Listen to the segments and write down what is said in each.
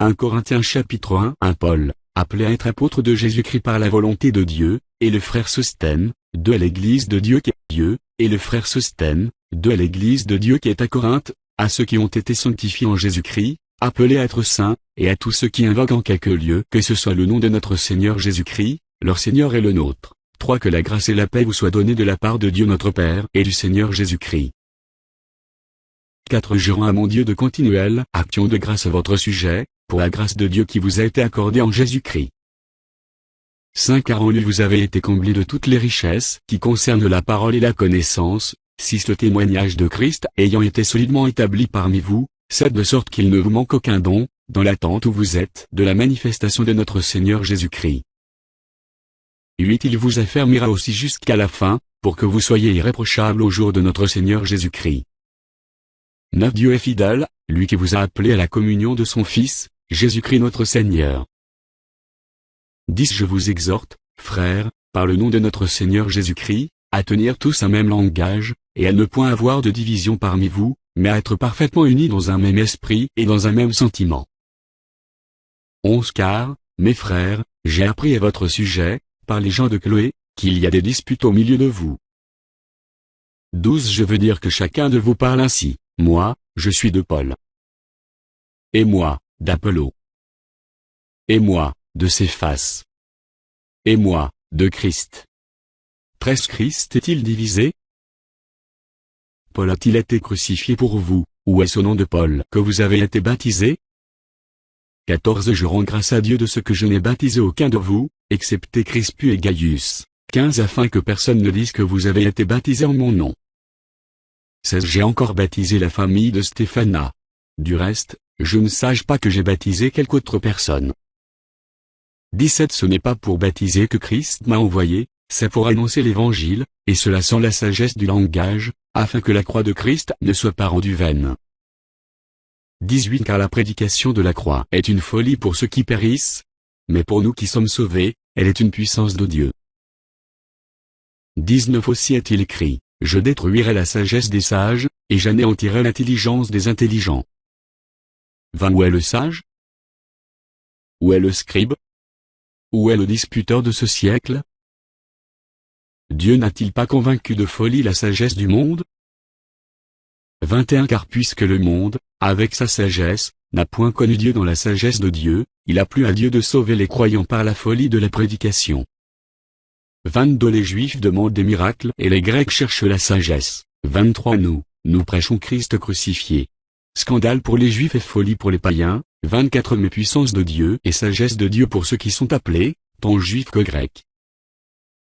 1 Corinthiens chapitre 1 Paul, appelé à être apôtre de Jésus-Christ par la volonté de Dieu, et le frère Sosthène, à l'église de Dieu qui est à Dieu, et le frère Sosthène, à l'église de Dieu qui est à Corinthe, à ceux qui ont été sanctifiés en Jésus-Christ, appelés à être saints, et à tous ceux qui invoquent en quelque lieu que ce soit le nom de notre Seigneur Jésus-Christ, leur Seigneur et le nôtre. 3 Que la grâce et la paix vous soient données de la part de Dieu notre Père et du Seigneur Jésus-Christ. 4 Jurant à mon Dieu de continuelle action de grâce à votre sujet, pour la grâce de Dieu qui vous a été accordée en Jésus-Christ. 5 Car en lui vous avez été comblés de toutes les richesses qui concernent la parole et la connaissance, 6 Le témoignage de Christ ayant été solidement établi parmi vous, 7 De sorte qu'il ne vous manque aucun don, dans l'attente où vous êtes de la manifestation de notre Seigneur Jésus-Christ. 8 Il vous affermira aussi jusqu'à la fin, pour que vous soyez irréprochables au jour de notre Seigneur Jésus-Christ. 9 Dieu est fidèle, lui qui vous a appelé à la communion de son Fils, Jésus-Christ notre Seigneur. 10 Je vous exhorte, frères, par le nom de notre Seigneur Jésus-Christ, à tenir tous un même langage, et à ne point avoir de division parmi vous, mais à être parfaitement unis dans un même esprit et dans un même sentiment. 11 Car, mes frères, j'ai appris à votre sujet, par les gens de Chloé, qu'il y a des disputes au milieu de vous. 12 Je veux dire que chacun de vous parle ainsi, moi, je suis de Paul. Et moi, d'Apollo. Et moi, de Céphas. Et moi, de Christ. 13 Christ est-il divisé? Paul a-t-il été crucifié pour vous, ou est-ce au nom de Paul que vous avez été baptisés? 14 Je rends grâce à Dieu de ce que je n'ai baptisé aucun de vous, excepté Crispus et Gaius. 15 Afin que personne ne dise que vous avez été baptisés en mon nom. 16 J'ai encore baptisé la famille de Stéphana. Du reste, je ne sache pas que j'ai baptisé quelque autre personne. 17 Ce n'est pas pour baptiser que Christ m'a envoyé, c'est pour annoncer l'évangile, et cela sans la sagesse du langage, afin que la croix de Christ ne soit pas rendue vaine. 18 Car la prédication de la croix est une folie pour ceux qui périssent, mais pour nous qui sommes sauvés, elle est une puissance de Dieu. 19 Aussi est-il écrit, je détruirai la sagesse des sages, et j'anéantirai l'intelligence des intelligents. 20 Où est le sage? Où est le scribe? Où est le disputeur de ce siècle? Dieu n'a-t-il pas convaincu de folie la sagesse du monde? 21 Car puisque le monde, avec sa sagesse, n'a point connu Dieu dans la sagesse de Dieu, il a plu à Dieu de sauver les croyants par la folie de la prédication. 22 Les Juifs demandent des miracles et les Grecs cherchent la sagesse. 23 Nous prêchons Christ crucifié. Scandale pour les Juifs et folie pour les païens. 24 Mais puissance de Dieu et sagesse de Dieu pour ceux qui sont appelés, tant juifs que grecs.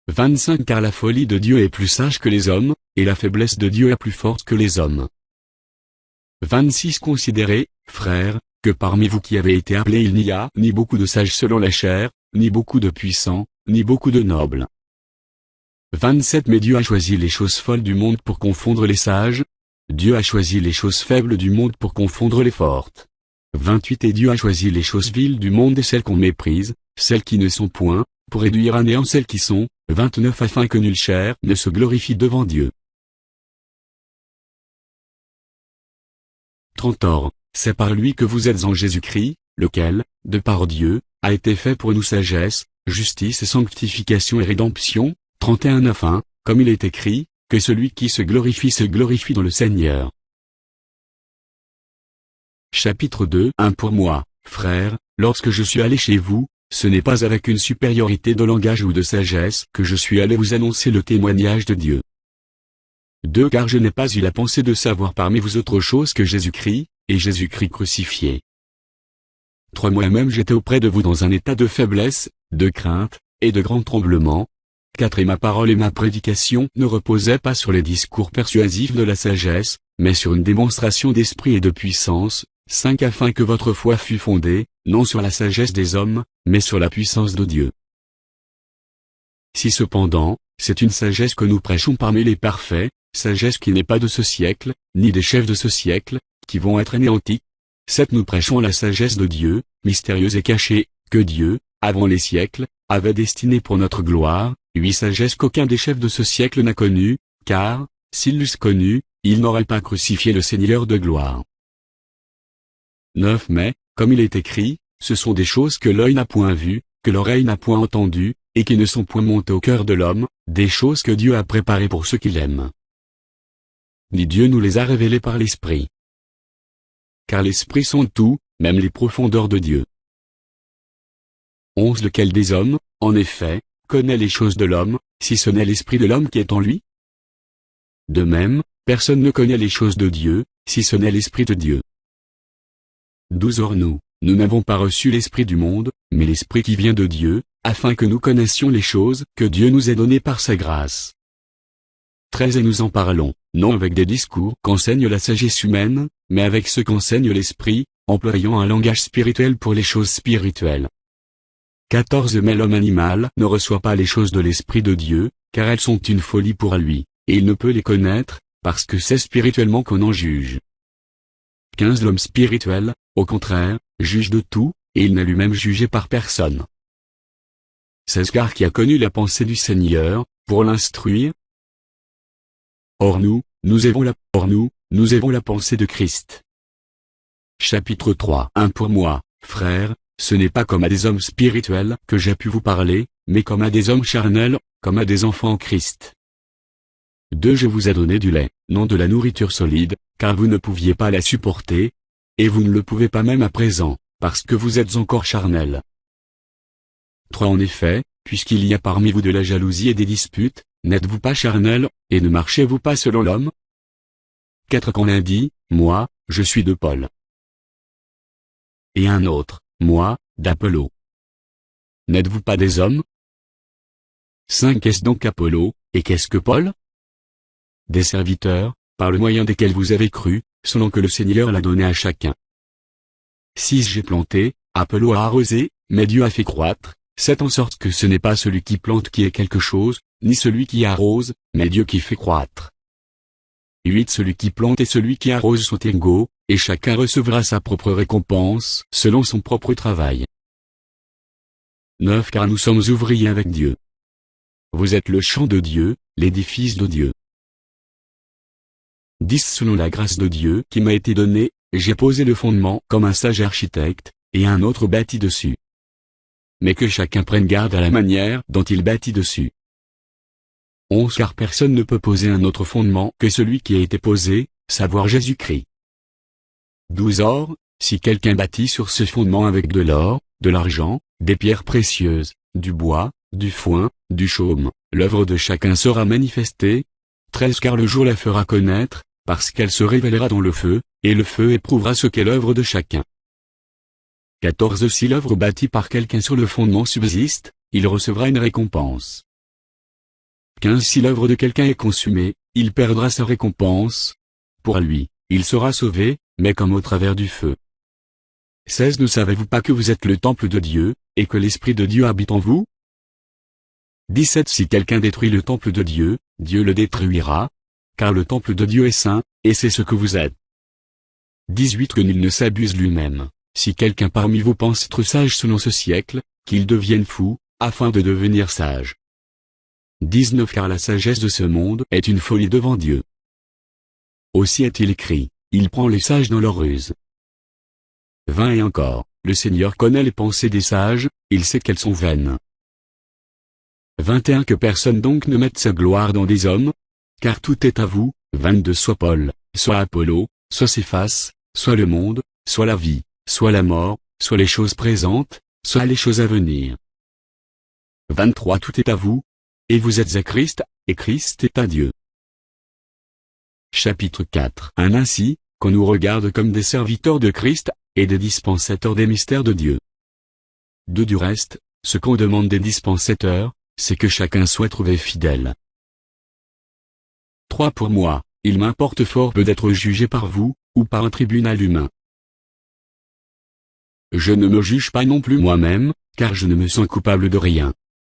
25 Car la folie de Dieu est plus sage que les hommes, et la faiblesse de Dieu est plus forte que les hommes. 26 Considérez, frères, que parmi vous qui avez été appelés il n'y a ni beaucoup de sages selon la chair, ni beaucoup de puissants, ni beaucoup de nobles. 27 Mais Dieu a choisi les choses folles du monde pour confondre les sages. Dieu a choisi les choses faibles du monde pour confondre les fortes. 28 Et Dieu a choisi les choses viles du monde et celles qu'on méprise, celles qui ne sont point, pour réduire à néant celles qui sont. 29 Afin que nulle chair ne se glorifie devant Dieu. 30 Or, c'est par lui que vous êtes en Jésus-Christ, lequel, de par Dieu, a été fait pour nous sagesse, justice et sanctification et rédemption. 31 Afin, comme il est écrit, que celui qui se glorifie dans le Seigneur. Chapitre 2 1 Pour moi, frères, lorsque je suis allé chez vous, ce n'est pas avec une supériorité de langage ou de sagesse que je suis allé vous annoncer le témoignage de Dieu. 2 Car je n'ai pas eu la pensée de savoir parmi vous autre chose que Jésus-Christ, et Jésus-Christ crucifié. 3 Moi-même j'étais auprès de vous dans un état de faiblesse, de crainte, et de grand tremblement. 4 Et ma parole et ma prédication ne reposaient pas sur les discours persuasifs de la sagesse, mais sur une démonstration d'esprit et de puissance. 5 Afin que votre foi fût fondée, non sur la sagesse des hommes, mais sur la puissance de Dieu. 6 Cependant, c'est une sagesse que nous prêchons parmi les parfaits, sagesse qui n'est pas de ce siècle, ni des chefs de ce siècle, qui vont être anéantis. 7 Nous prêchons la sagesse de Dieu, mystérieuse et cachée, que Dieu, avant les siècles, avait destinée pour notre gloire. 8 Sagesse qu'aucun des chefs de ce siècle n'a connue, car, s'ils l'eussent connue, ils n'auraient pas crucifié le Seigneur de gloire. 9 Mais, comme il est écrit, ce sont des choses que l'œil n'a point vues, que l'oreille n'a point entendues, et qui ne sont point montées au cœur de l'homme, des choses que Dieu a préparées pour ceux qui l'aiment. Ni Dieu nous les a révélées par l'Esprit. Car l'Esprit sonde tout, même les profondeurs de Dieu. 11 Lequel des hommes, en effet, connaît les choses de l'homme, si ce n'est l'Esprit de l'homme qui est en lui? De même, personne ne connaît les choses de Dieu, si ce n'est l'Esprit de Dieu. 12 Or nous n'avons pas reçu l'Esprit du monde, mais l'Esprit qui vient de Dieu, afin que nous connaissions les choses que Dieu nous a données par sa grâce. 13 Et nous en parlons, non avec des discours qu'enseigne la sagesse humaine, mais avec ce qu'enseigne l'Esprit, employant un langage spirituel pour les choses spirituelles. 14 Mais l'homme animal ne reçoit pas les choses de l'Esprit de Dieu, car elles sont une folie pour lui, et il ne peut les connaître, parce que c'est spirituellement qu'on en juge. 15 L'homme spirituel, au contraire, juge de tout, et il n'est lui-même jugé par personne. 16 Car qui a connu la pensée du Seigneur, pour l'instruire? Or nous avons la pensée de Christ. Chapitre 3 1 Pour moi, frères, ce n'est pas comme à des hommes spirituels que j'ai pu vous parler, mais comme à des hommes charnels, comme à des enfants en Christ. 2 Je vous ai donné du lait, non de la nourriture solide, car vous ne pouviez pas la supporter, et vous ne le pouvez pas même à présent, parce que vous êtes encore charnels. 3 En effet, puisqu'il y a parmi vous de la jalousie et des disputes, n'êtes-vous pas charnels, et ne marchez-vous pas selon l'homme? 4 Qu'on a dit, moi, je suis de Paul. Et un autre, moi, d'Apollo. N'êtes-vous pas des hommes? 5 Qu'est-ce donc Apollo, et qu'est-ce que Paul? Des serviteurs, par le moyen desquels vous avez cru, selon que le Seigneur l'a donné à chacun. 6 J'ai planté, Apollo a arrosé, mais Dieu a fait croître, c'est en sorte que ce n'est pas celui qui plante qui est quelque chose, ni celui qui arrose, mais Dieu qui fait croître. 8 Celui qui plante et celui qui arrose sont égaux, et chacun recevra sa propre récompense, selon son propre travail. 9 Car nous sommes ouvriers avec Dieu. Vous êtes le champ de Dieu, l'édifice de Dieu. 10 Selon la grâce de Dieu qui m'a été donnée, j'ai posé le fondement comme un sage architecte, et un autre bâtit dessus. Mais que chacun prenne garde à la manière dont il bâtit dessus. 11 Car personne ne peut poser un autre fondement que celui qui a été posé, savoir Jésus-Christ. 12 Or, si quelqu'un bâtit sur ce fondement avec de l'or, de l'argent, des pierres précieuses, du bois, du foin, du chaume, l'œuvre de chacun sera manifestée. 13 Car le jour la fera connaître, parce qu'elle se révélera dans le feu, et le feu éprouvera ce qu'est l'œuvre de chacun. 14 Si l'œuvre bâtie par quelqu'un sur le fondement subsiste, il recevra une récompense. 15 Si l'œuvre de quelqu'un est consumée, il perdra sa récompense. Pour lui, il sera sauvé, mais comme au travers du feu. 16 Ne savez-vous pas que vous êtes le temple de Dieu, et que l'Esprit de Dieu habite en vous? 17 Si quelqu'un détruit le temple de Dieu, Dieu le détruira, car le temple de Dieu est saint, et c'est ce que vous êtes. 18 Que nul ne s'abuse lui-même, si quelqu'un parmi vous pense être sage selon ce siècle, qu'il devienne fou, afin de devenir sage. 19 Car la sagesse de ce monde est une folie devant Dieu. Aussi est-il écrit, il prend les sages dans leur ruse. 20 Et encore, le Seigneur connaît les pensées des sages, il sait qu'elles sont vaines. 21 Que personne donc ne mette sa gloire dans des hommes, car tout est à vous. 22 Soit Paul, soit Apollo, soit Céphas, soit le monde, soit la vie, soit la mort, soit les choses présentes, soit les choses à venir. 23 Tout est à vous, et vous êtes à Christ, et Christ est à Dieu. Chapitre 4 Ainsi, qu'on nous regarde comme des serviteurs de Christ, et des dispensateurs des mystères de Dieu. 2 Du reste, ce qu'on demande des dispensateurs, c'est que chacun soit trouvé fidèle. 3 Pour moi, il m'importe fort peu d'être jugé par vous, ou par un tribunal humain. Je ne me juge pas non plus moi-même, car je ne me sens coupable de rien.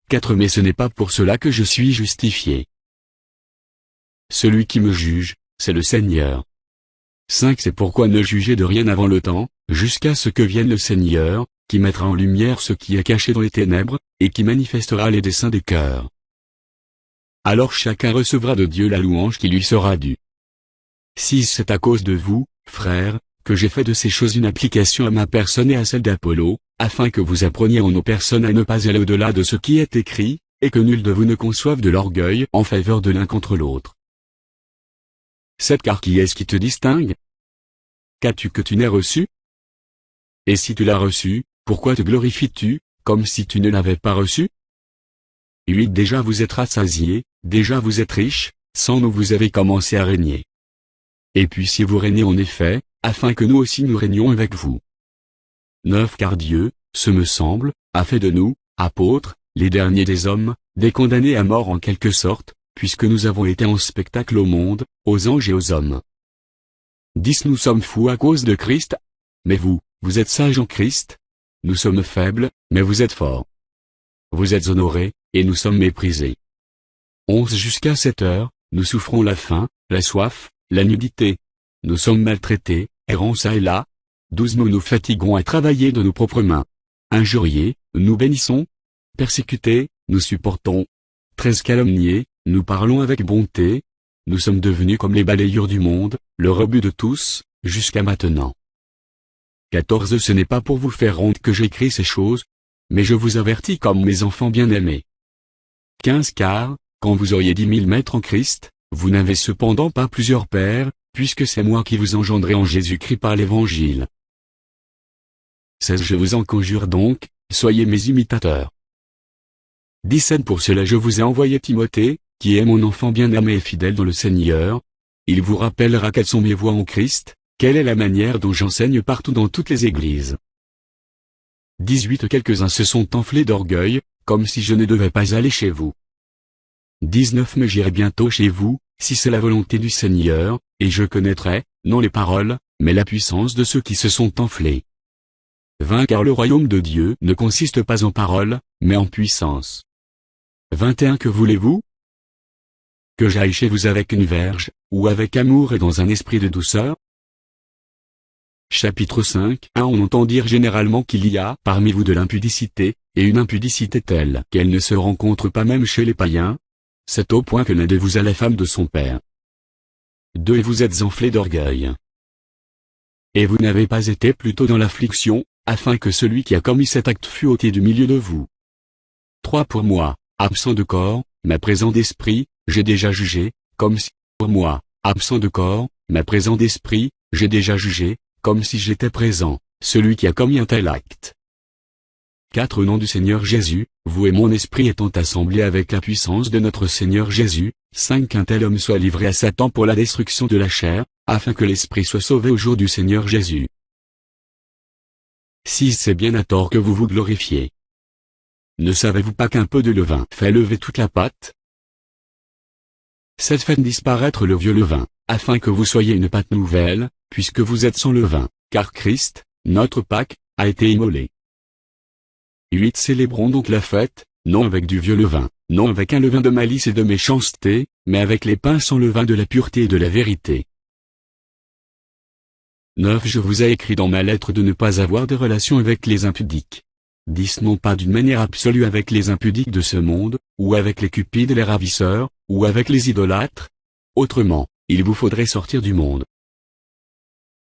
4 Mais ce n'est pas pour cela que je suis justifié. Celui qui me juge, c'est le Seigneur. 5 C'est pourquoi ne jugez de rien avant le temps, jusqu'à ce que vienne le Seigneur, qui mettra en lumière ce qui est caché dans les ténèbres, et qui manifestera les desseins des cœurs. Alors chacun recevra de Dieu la louange qui lui sera due. 6 C'est à cause de vous, frères, que j'ai fait de ces choses une application à ma personne et à celle d'Apollo, afin que vous appreniez en nos personnes à ne pas aller au-delà de ce qui est écrit, et que nul de vous ne conçoive de l'orgueil en faveur de l'un contre l'autre. 7. Car qui est-ce qui te distingue? Qu'as-tu que tu n'aies reçu? Et si tu l'as reçu, pourquoi te glorifies-tu, comme si tu ne l'avais pas reçu? 8. Déjà vous êtes rassasiés, déjà vous êtes riches, sans nous vous avez commencé à régner. Et puis si vous régnez en effet, afin que nous aussi nous régnions avec vous. 9. Car Dieu, ce me semble, a fait de nous, apôtres, les derniers des hommes, des condamnés à mort en quelque sorte, puisque nous avons été en spectacle au monde, aux anges et aux hommes. 10. Nous sommes fous à cause de Christ, mais vous, vous êtes sages en Christ. Nous sommes faibles, mais vous êtes forts. Vous êtes honorés, et nous sommes méprisés. 11. Jusqu'à 7 heures, nous souffrons la faim, la soif, la nudité. Nous sommes maltraités, errants çà et là. 12. Nous nous fatiguons à travailler de nos propres mains. Injuriés, nous bénissons. Persécutés, nous supportons. 13. Calomniés, nous parlons avec bonté. Nous sommes devenus comme les balayures du monde, le rebut de tous, jusqu'à maintenant. 14. Ce n'est pas pour vous faire honte que j'écris ces choses, mais je vous avertis comme mes enfants bien-aimés. 15. Car, quand vous auriez 10 000 maîtres en Christ, vous n'avez cependant pas plusieurs pères, puisque c'est moi qui vous engendrai en Jésus-Christ par l'Évangile. 16. Je vous en conjure donc, soyez mes imitateurs. 17. Pour cela je vous ai envoyé Timothée, qui est mon enfant bien-aimé et fidèle dans le Seigneur. Il vous rappellera quelles sont mes voies en Christ, quelle est la manière dont j'enseigne partout dans toutes les églises. 18. Quelques-uns se sont enflés d'orgueil, comme si je ne devais pas aller chez vous. 19. Mais j'irai bientôt chez vous, si c'est la volonté du Seigneur, et je connaîtrai, non les paroles, mais la puissance de ceux qui se sont enflés. 20. Car le royaume de Dieu ne consiste pas en paroles, mais en puissance. 21. Que voulez-vous? Que j'aille chez vous avec une verge, ou avec amour et dans un esprit de douceur? Chapitre 5. 1. On entend dire généralement qu'il y a parmi vous de l'impudicité, et une impudicité telle qu'elle ne se rencontre pas même chez les païens. C'est au point que l'un de vous a la femme de son père. 2. Et vous êtes enflés d'orgueil. Et vous n'avez pas été plutôt dans l'affliction, afin que celui qui a commis cet acte fût ôté du milieu de vous. 3. Pour moi, absent de corps, mais présent d'esprit, j'ai déjà jugé, comme si, pour moi, absent de corps, mais présent d'esprit, j'ai déjà jugé, comme si j'étais présent, celui qui a commis un tel acte. 4. Au nom du Seigneur Jésus, vous et mon esprit étant assemblés avec la puissance de notre Seigneur Jésus. 5. Qu'un tel homme soit livré à Satan pour la destruction de la chair, afin que l'esprit soit sauvé au jour du Seigneur Jésus. 6. C'est bien à tort que vous vous glorifiez. Ne savez-vous pas qu'un peu de levain fait lever toute la pâte? 7. Faites disparaître le vieux levain, afin que vous soyez une pâte nouvelle, puisque vous êtes sans levain, car Christ, notre Pâque, a été immolé. 8. Célébrons donc la fête, non avec du vieux levain, non avec un levain de malice et de méchanceté, mais avec les pains sans levain de la pureté et de la vérité. 9. Je vous ai écrit dans ma lettre de ne pas avoir de relation avec les impudiques. 10. Non pas d'une manière absolue avec les impudiques de ce monde, ou avec les cupides et les ravisseurs, ou avec les idolâtres. Autrement, il vous faudrait sortir du monde.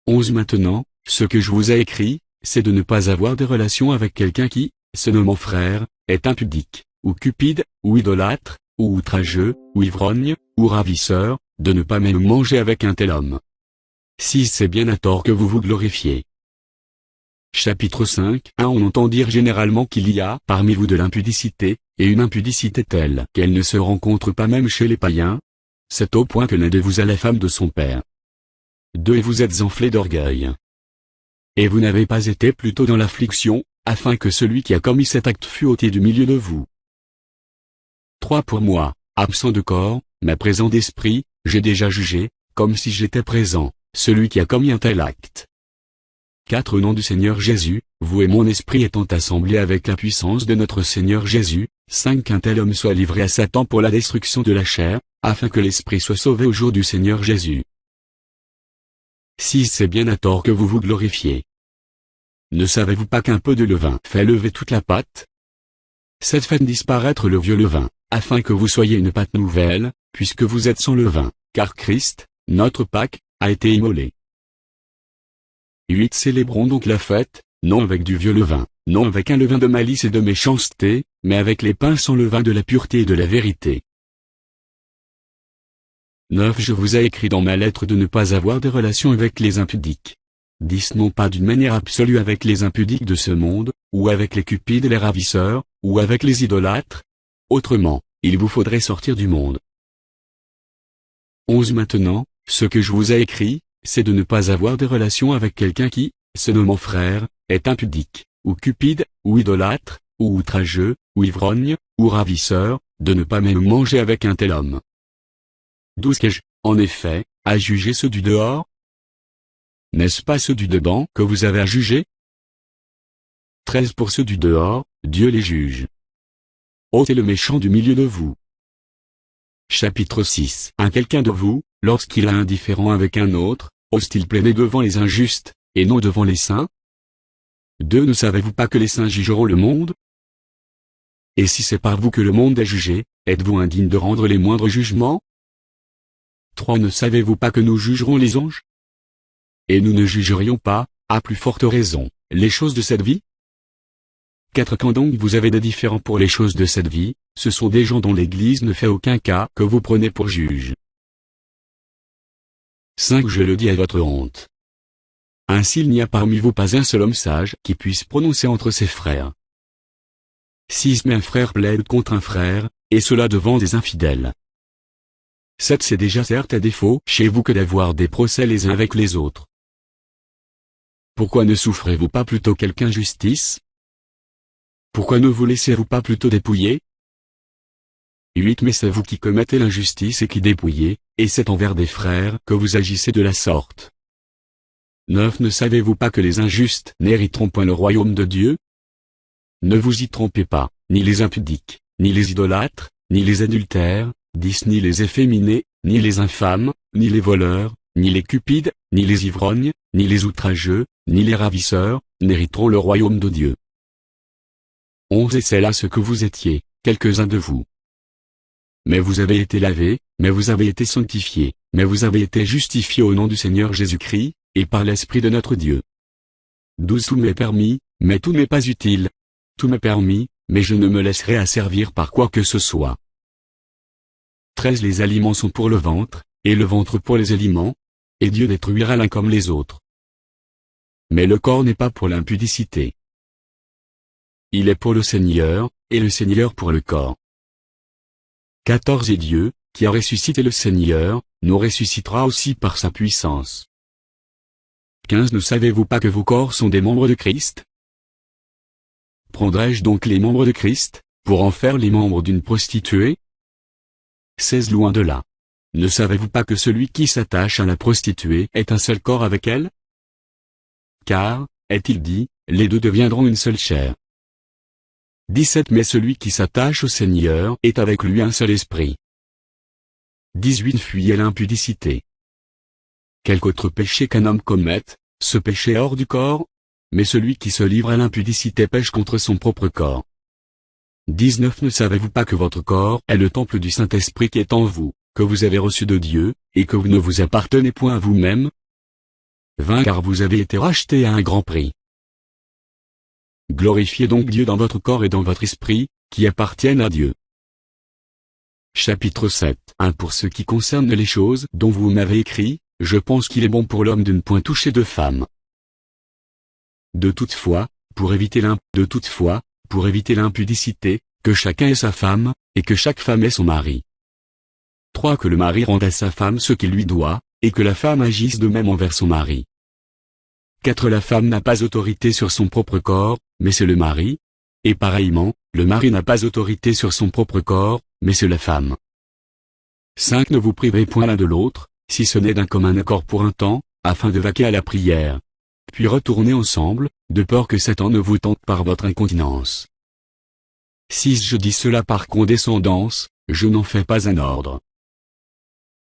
11. Maintenant, ce que je vous ai écrit, c'est de ne pas avoir de relation avec quelqu'un qui, se nommant frère, est impudique, ou cupide, ou idolâtre, ou outrageux, ou ivrogne, ou ravisseur, de ne pas même manger avec un tel homme. 6. C'est bien à tort que vous vous glorifiez. Chapitre 5. 1. On entend dire généralement qu'il y a parmi vous de l'impudicité, et une impudicité telle qu'elle ne se rencontre pas même chez les païens. C'est au point que l'un de vous a la femme de son père. 2. Et vous êtes enflés d'orgueil. Et vous n'avez pas été plutôt dans l'affliction, afin que celui qui a commis cet acte fût ôté du milieu de vous. 3. Pour moi, absent de corps, mais présent d'esprit, j'ai déjà jugé, comme si j'étais présent, celui qui a commis un tel acte. 4. Au nom du Seigneur Jésus, vous et mon esprit étant assemblés avec la puissance de notre Seigneur Jésus. 5. Qu'un tel homme soit livré à Satan pour la destruction de la chair, afin que l'esprit soit sauvé au jour du Seigneur Jésus. 6. C'est bien à tort que vous vous glorifiez. Ne savez-vous pas qu'un peu de levain fait lever toute la pâte? 7. Faites disparaître le vieux levain, afin que vous soyez une pâte nouvelle, puisque vous êtes sans levain, car Christ, notre Pâque, a été immolé. 8 Célébrons donc la fête, non avec du vieux levain, non avec un levain de malice et de méchanceté, mais avec les pains sans levain de la pureté et de la vérité. 9 Je vous ai écrit dans ma lettre de ne pas avoir de relations avec les impudiques. 10 Non pas d'une manière absolue avec les impudiques de ce monde, ou avec les cupides et les ravisseurs, ou avec les idolâtres. Autrement, il vous faudrait sortir du monde. 11 Maintenant, ce que je vous ai écrit, c'est de ne pas avoir de relations avec quelqu'un qui, se nommant frère, est impudique, ou cupide, ou idolâtre, ou outrageux, ou ivrogne, ou ravisseur, de ne pas même manger avec un tel homme. 12 Qu'ai-je, en effet, à juger ceux du dehors? N'est-ce pas ceux du dedans que vous avez à juger? 13 Pour ceux du dehors, Dieu les juge. Ôtez le méchant du milieu de vous. Chapitre 6 Un quelqu'un de vous, lorsqu'il a un différend avec un autre, ose-t-il plaider devant les injustes, et non devant les saints? 2 Ne savez-vous pas que les saints jugeront le monde? Et si c'est par vous que le monde est jugé, êtes-vous indigne de rendre les moindres jugements? 3 Ne savez-vous pas que nous jugerons les anges? Et nous ne jugerions pas, à plus forte raison, les choses de cette vie? 4 Quand donc vous avez des différends pour les choses de cette vie, ce sont des gens dont l'Église ne fait aucun cas que vous prenez pour juges. 5 Je le dis à votre honte. Ainsi il n'y a parmi vous pas un seul homme sage qui puisse prononcer entre ses frères. 6 Mais un frère plaide contre un frère, et cela devant des infidèles. 7 C'est déjà certes à défaut chez vous que d'avoir des procès les uns avec les autres. Pourquoi ne souffrez-vous pas plutôt quelque injustice? Pourquoi ne vous laissez-vous pas plutôt dépouiller? 8 Mais c'est vous qui commettez l'injustice et qui dépouillez, et c'est envers des frères que vous agissez de la sorte. 9 Ne savez-vous pas que les injustes n'hériteront point le royaume de Dieu? Ne vous y trompez pas, ni les impudiques, ni les idolâtres, ni les adultères, 10 Ni les efféminés, ni les infâmes, ni les voleurs, ni les cupides, ni les ivrognes, ni les outrageux, ni les ravisseurs, n'hériteront le royaume de Dieu. 11 Et c'est là ce que vous étiez, quelques-uns de vous. Mais vous avez été lavés, mais vous avez été sanctifiés, mais vous avez été justifiés au nom du Seigneur Jésus-Christ, et par l'Esprit de notre Dieu. 12 Tout m'est permis, mais tout n'est pas utile. Tout m'est permis, mais je ne me laisserai asservir par quoi que ce soit. 13 Les aliments sont pour le ventre, et le ventre pour les aliments, et Dieu détruira l'un comme les autres. Mais le corps n'est pas pour l'impudicité. Il est pour le Seigneur, et le Seigneur pour le corps. 14 Et Dieu, qui a ressuscité le Seigneur, nous ressuscitera aussi par sa puissance. 15 Ne savez-vous pas que vos corps sont des membres de Christ? Prendrai-je donc les membres de Christ, pour en faire les membres d'une prostituée? 16 Loin de là. Ne savez-vous pas que celui qui s'attache à la prostituée est un seul corps avec elle? Car, est-il dit, les deux deviendront une seule chair. 17 Mais celui qui s'attache au Seigneur est avec lui un seul esprit. 18 Fuyez l'impudicité. Quelque autre péché qu'un homme commette, ce péché est hors du corps, mais celui qui se livre à l'impudicité pêche contre son propre corps. 19 Ne savez-vous pas que votre corps est le temple du Saint-Esprit qui est en vous, que vous avez reçu de Dieu, et que vous ne vous appartenez point à vous-même? 20 Car vous avez été rachetés à un grand prix. Glorifiez donc Dieu dans votre corps et dans votre esprit, qui appartiennent à Dieu. Chapitre 7 Pour ce qui concerne les choses dont vous m'avez écrit, je pense qu'il est bon pour l'homme de ne point toucher de femme. De toutefois, pour éviter l'impudicité, que chacun ait sa femme, et que chaque femme ait son mari. 3 Que le mari rende à sa femme ce qu'il lui doit, et que la femme agisse de même envers son mari. 4 La femme n'a pas autorité sur son propre corps, mais c'est le mari. Et pareillement, le mari n'a pas autorité sur son propre corps, mais c'est la femme. 5 Ne vous privez point l'un de l'autre, si ce n'est d'un commun accord pour un temps, afin de vaquer à la prière. Puis retournez ensemble, de peur que Satan ne vous tente par votre incontinence. 6 Je dis cela par condescendance, je n'en fais pas un ordre.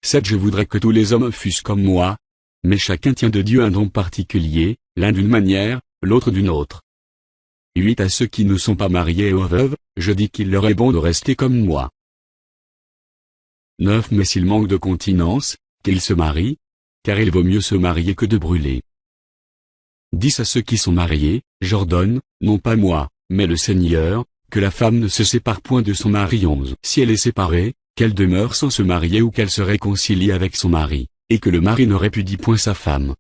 7 Je voudrais que tous les hommes fussent comme moi, mais chacun tient de Dieu un don particulier, l'un d'une manière, l'autre d'une autre. 8 À ceux qui ne sont pas mariés et aux veuves, je dis qu'il leur est bon de rester comme moi. 9 Mais s'ils manquent de continence, qu'ils se marient, car il vaut mieux se marier que de brûler. 10 à ceux qui sont mariés, j'ordonne, non pas moi, mais le Seigneur, que la femme ne se sépare point de son mari. 11 Si elle est séparée, qu'elle demeure sans se marier ou qu'elle se réconcilie avec son mari, et que le mari ne répudie point sa femme.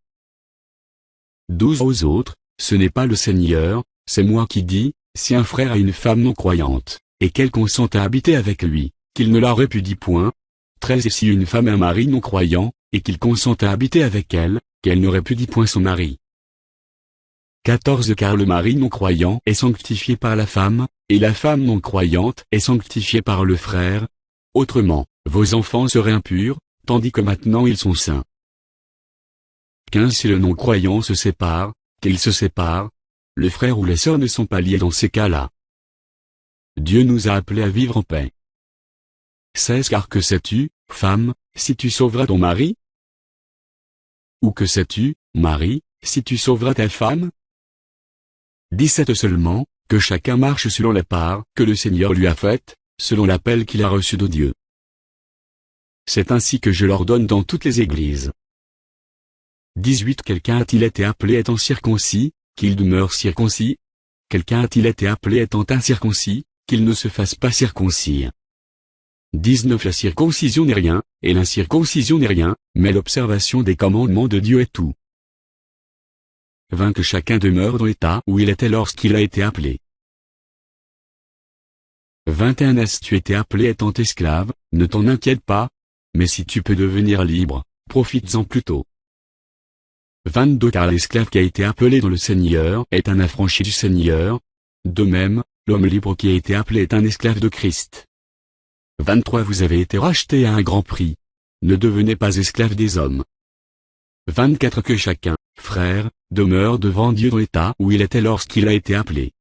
12 Aux autres, ce n'est pas le Seigneur, c'est moi qui dis, si un frère a une femme non croyante, et qu'elle consent à habiter avec lui, qu'il ne la répudie point. 13 Et si une femme a un mari non croyant, et qu'il consent à habiter avec elle, qu'elle ne répudie point son mari. 14 Car le mari non croyant est sanctifié par la femme, et la femme non croyante est sanctifiée par le frère. Autrement, vos enfants seraient impurs, tandis que maintenant ils sont saints. 15 Si le non-croyant se sépare, qu'il se sépare. Le frère ou les sœurs ne sont pas liés dans ces cas-là. Dieu nous a appelés à vivre en paix. 16 Car que sais-tu, femme, si tu sauveras ton mari? Ou que sais-tu, mari, si tu sauveras ta femme? 17 Seulement, que chacun marche selon la part que le Seigneur lui a faite, selon l'appel qu'il a reçu de Dieu. C'est ainsi que je l'ordonne dans toutes les églises. 18 Quelqu'un a-t-il été appelé étant circoncis, qu'il demeure circoncis? Quelqu'un a-t-il été appelé étant incirconcis, qu'il ne se fasse pas circoncire? 19 La circoncision n'est rien, et l'incirconcision n'est rien, mais l'observation des commandements de Dieu est tout. 20 Que chacun demeure dans l'état où il était lorsqu'il a été appelé. 21 As tu été appelé étant esclave, ne t'en inquiète pas, mais si tu peux devenir libre, profites-en plutôt. 22 Car l'esclave qui a été appelé dans le Seigneur est un affranchi du Seigneur. De même, l'homme libre qui a été appelé est un esclave de Christ. 23 Vous avez été rachetés à un grand prix. Ne devenez pas esclaves des hommes. 24 Que chacun, frère, demeure devant Dieu dans l'état où il était lorsqu'il a été appelé.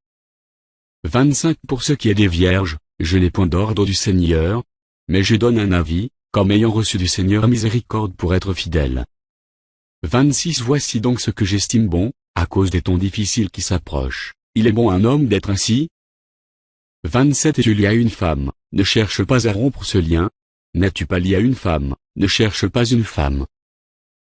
25 Pour ce qui est des vierges, je n'ai point d'ordre du Seigneur, mais je donne un avis, comme ayant reçu du Seigneur miséricorde pour être fidèle. 26 Voici donc ce que j'estime bon, à cause des temps difficiles qui s'approchent. Il est bon à un homme d'être ainsi. 27 Et tu lié à une femme, ne cherche pas à rompre ce lien. N'as-tu pas lié à une femme, ne cherche pas une femme.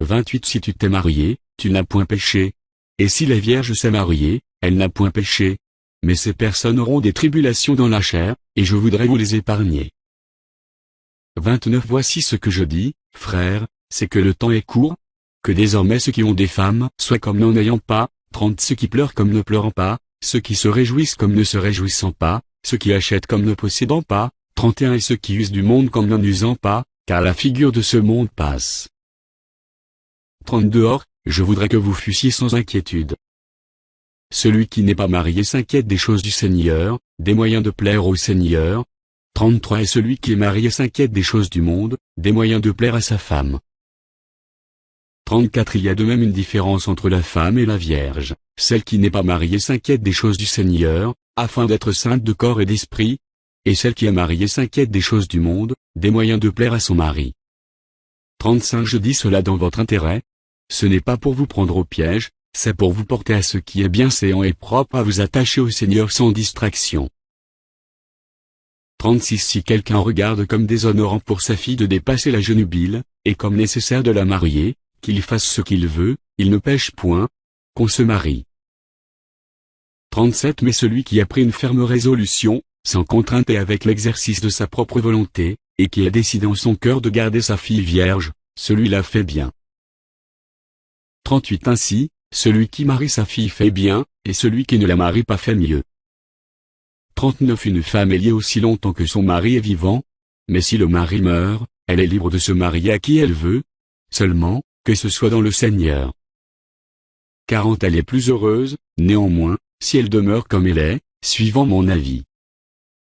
28 Si tu t'es marié, tu n'as point péché. Et si la Vierge s'est mariée, elle n'a point péché. Mais ces personnes auront des tribulations dans la chair, et je voudrais vous les épargner. 29 Voici ce que je dis, frères, c'est que le temps est court. Que désormais ceux qui ont des femmes soient comme n'en ayant pas. 30 Ceux qui pleurent comme ne pleurant pas, ceux qui se réjouissent comme ne se réjouissant pas, ceux qui achètent comme ne possédant pas. 31 Et ceux qui usent du monde comme n'en usant pas, car la figure de ce monde passe. 32 Or, je voudrais que vous fussiez sans inquiétude. Celui qui n'est pas marié s'inquiète des choses du Seigneur, des moyens de plaire au Seigneur. 33 Et celui qui est marié s'inquiète des choses du monde, des moyens de plaire à sa femme. 34 Il y a de même une différence entre la femme et la Vierge. Celle qui n'est pas mariée s'inquiète des choses du Seigneur, afin d'être sainte de corps et d'esprit. Et celle qui est mariée s'inquiète des choses du monde, des moyens de plaire à son mari. 35 Je dis cela dans votre intérêt. Ce n'est pas pour vous prendre au piège, c'est pour vous porter à ce qui est bienséant et propre à vous attacher au Seigneur sans distraction. 36 Si quelqu'un regarde comme déshonorant pour sa fille de dépasser l'âge nubile, et comme nécessaire de la marier, qu'il fasse ce qu'il veut, il ne pêche point, qu'on se marie. 37 Mais celui qui a pris une ferme résolution, sans contrainte et avec l'exercice de sa propre volonté, et qui a décidé en son cœur de garder sa fille vierge, celui-là fait bien. 38 Ainsi, celui qui marie sa fille fait bien, et celui qui ne la marie pas fait mieux. 39 Une femme est liée aussi longtemps que son mari est vivant, mais si le mari meurt, elle est libre de se marier à qui elle veut, seulement, que ce soit dans le Seigneur. 40 Elle est plus heureuse, néanmoins, si elle demeure comme elle est, suivant mon avis.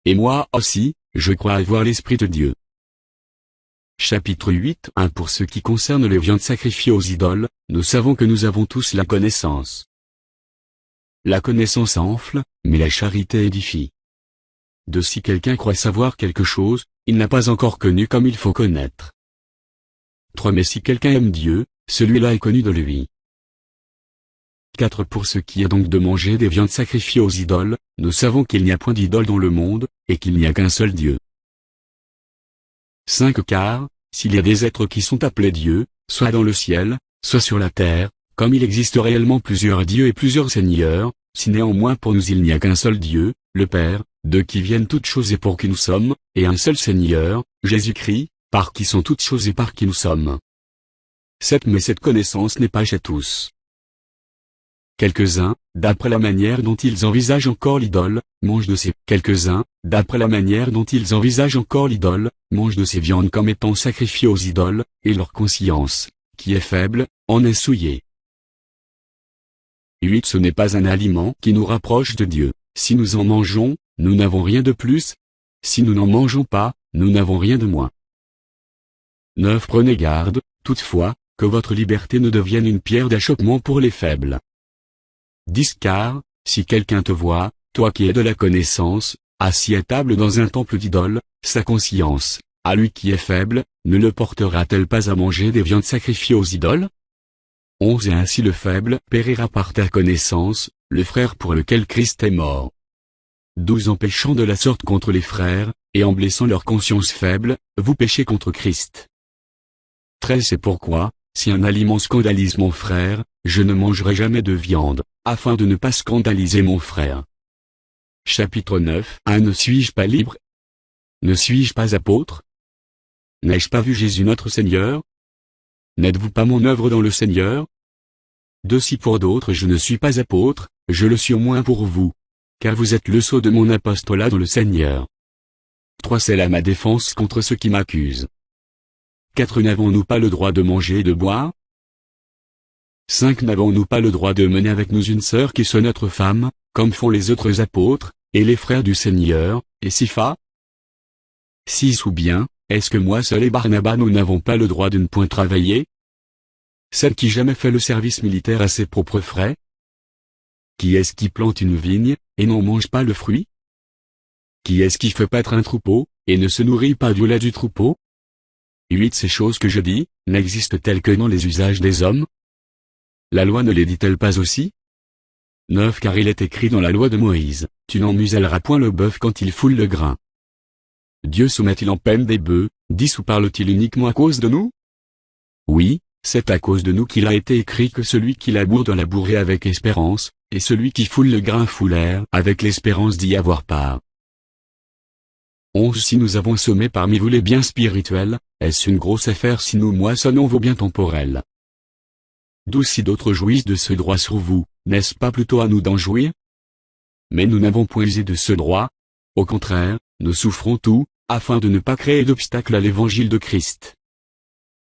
Et moi aussi, je crois avoir l'Esprit de Dieu. Chapitre 8 1 Pour ce qui concerne les viandes sacrifiées aux idoles, nous savons que nous avons tous la connaissance. La connaissance enfle, mais la charité édifie. De si quelqu'un croit savoir quelque chose, il n'a pas encore connu comme il faut connaître. 3 Mais si quelqu'un aime Dieu, celui-là est connu de lui. 4 Pour ce qui est donc de manger des viandes sacrifiées aux idoles, nous savons qu'il n'y a point d'idole dans le monde, et qu'il n'y a qu'un seul Dieu. 5 Car, s'il y a des êtres qui sont appelés Dieu, soit dans le ciel, soit sur la terre, comme il existe réellement plusieurs dieux et plusieurs seigneurs, si néanmoins pour nous il n'y a qu'un seul Dieu, le Père, de qui viennent toutes choses et pour qui nous sommes, et un seul Seigneur, Jésus-Christ, par qui sont toutes choses et par qui nous sommes. Mais cette connaissance n'est pas chez tous. Quelques-uns, d'après la manière dont ils envisagent encore l'idole, mangent de ces viandes comme étant sacrifiées aux idoles, et leur conscience, qui est faible, en est souillée. 8. Ce n'est pas un aliment qui nous rapproche de Dieu. Si nous en mangeons, nous n'avons rien de plus. Si nous n'en mangeons pas, nous n'avons rien de moins. 9. Prenez garde, toutefois, que votre liberté ne devienne une pierre d'achoppement pour les faibles. 10. Car, si quelqu'un te voit, toi qui es de la connaissance, assis à table dans un temple d'idole, sa conscience, à lui qui est faible, ne le portera-t-elle pas à manger des viandes sacrifiées aux idoles? 11. Et ainsi le faible périra par ta connaissance, le frère pour lequel Christ est mort. 12. En péchant de la sorte contre les frères, et en blessant leur conscience faible, vous péchez contre Christ. 13. C'est pourquoi, si un aliment scandalise mon frère, je ne mangerai jamais de viande, afin de ne pas scandaliser mon frère. Chapitre 9. 1. Ne suis-je pas libre? Ne suis-je pas apôtre? N'ai-je pas vu Jésus notre Seigneur? N'êtes-vous pas mon œuvre dans le Seigneur? 2. Si pour d'autres je ne suis pas apôtre, je le suis au moins pour vous. Car vous êtes le sceau de mon apostolat dans le Seigneur. 3. C'est là ma défense contre ceux qui m'accusent. 4. N'avons-nous pas le droit de manger et de boire? 5. N'avons-nous pas le droit de mener avec nous une sœur qui soit notre femme, comme font les autres apôtres, et les frères du Seigneur, et Sypha? 6. Ou bien, est-ce que moi seul et Barnabas nous n'avons pas le droit de ne point travailler? 7. Qui jamais fait le service militaire à ses propres frais? Qui est-ce qui plante une vigne, et n'en mange pas le fruit? Qui est-ce qui fait paître un troupeau, et ne se nourrit pas du lait du troupeau? 8. Ces choses que je dis, n'existent-elles que dans les usages des hommes? La loi ne les dit-elle pas aussi? 9. Car il est écrit dans la loi de Moïse, tu n'en muselleras point le bœuf quand il foule le grain. Dieu soumet-il en peine des bœufs, 10. Ou parle-t-il uniquement à cause de nous? Oui, c'est à cause de nous qu'il a été écrit que celui qui laboure doit labourer avec espérance, et celui qui foule le grain foulère avec l'espérance d'y avoir part. 11. Si nous avons semé parmi vous les biens spirituels, est-ce une grosse affaire si nous moissonnons vos biens temporels? 12. Si d'autres jouissent de ce droit sur vous, n'est-ce pas plutôt à nous d'en jouir? Mais nous n'avons point usé de ce droit. Au contraire, nous souffrons tout, afin de ne pas créer d'obstacle à l'évangile de Christ.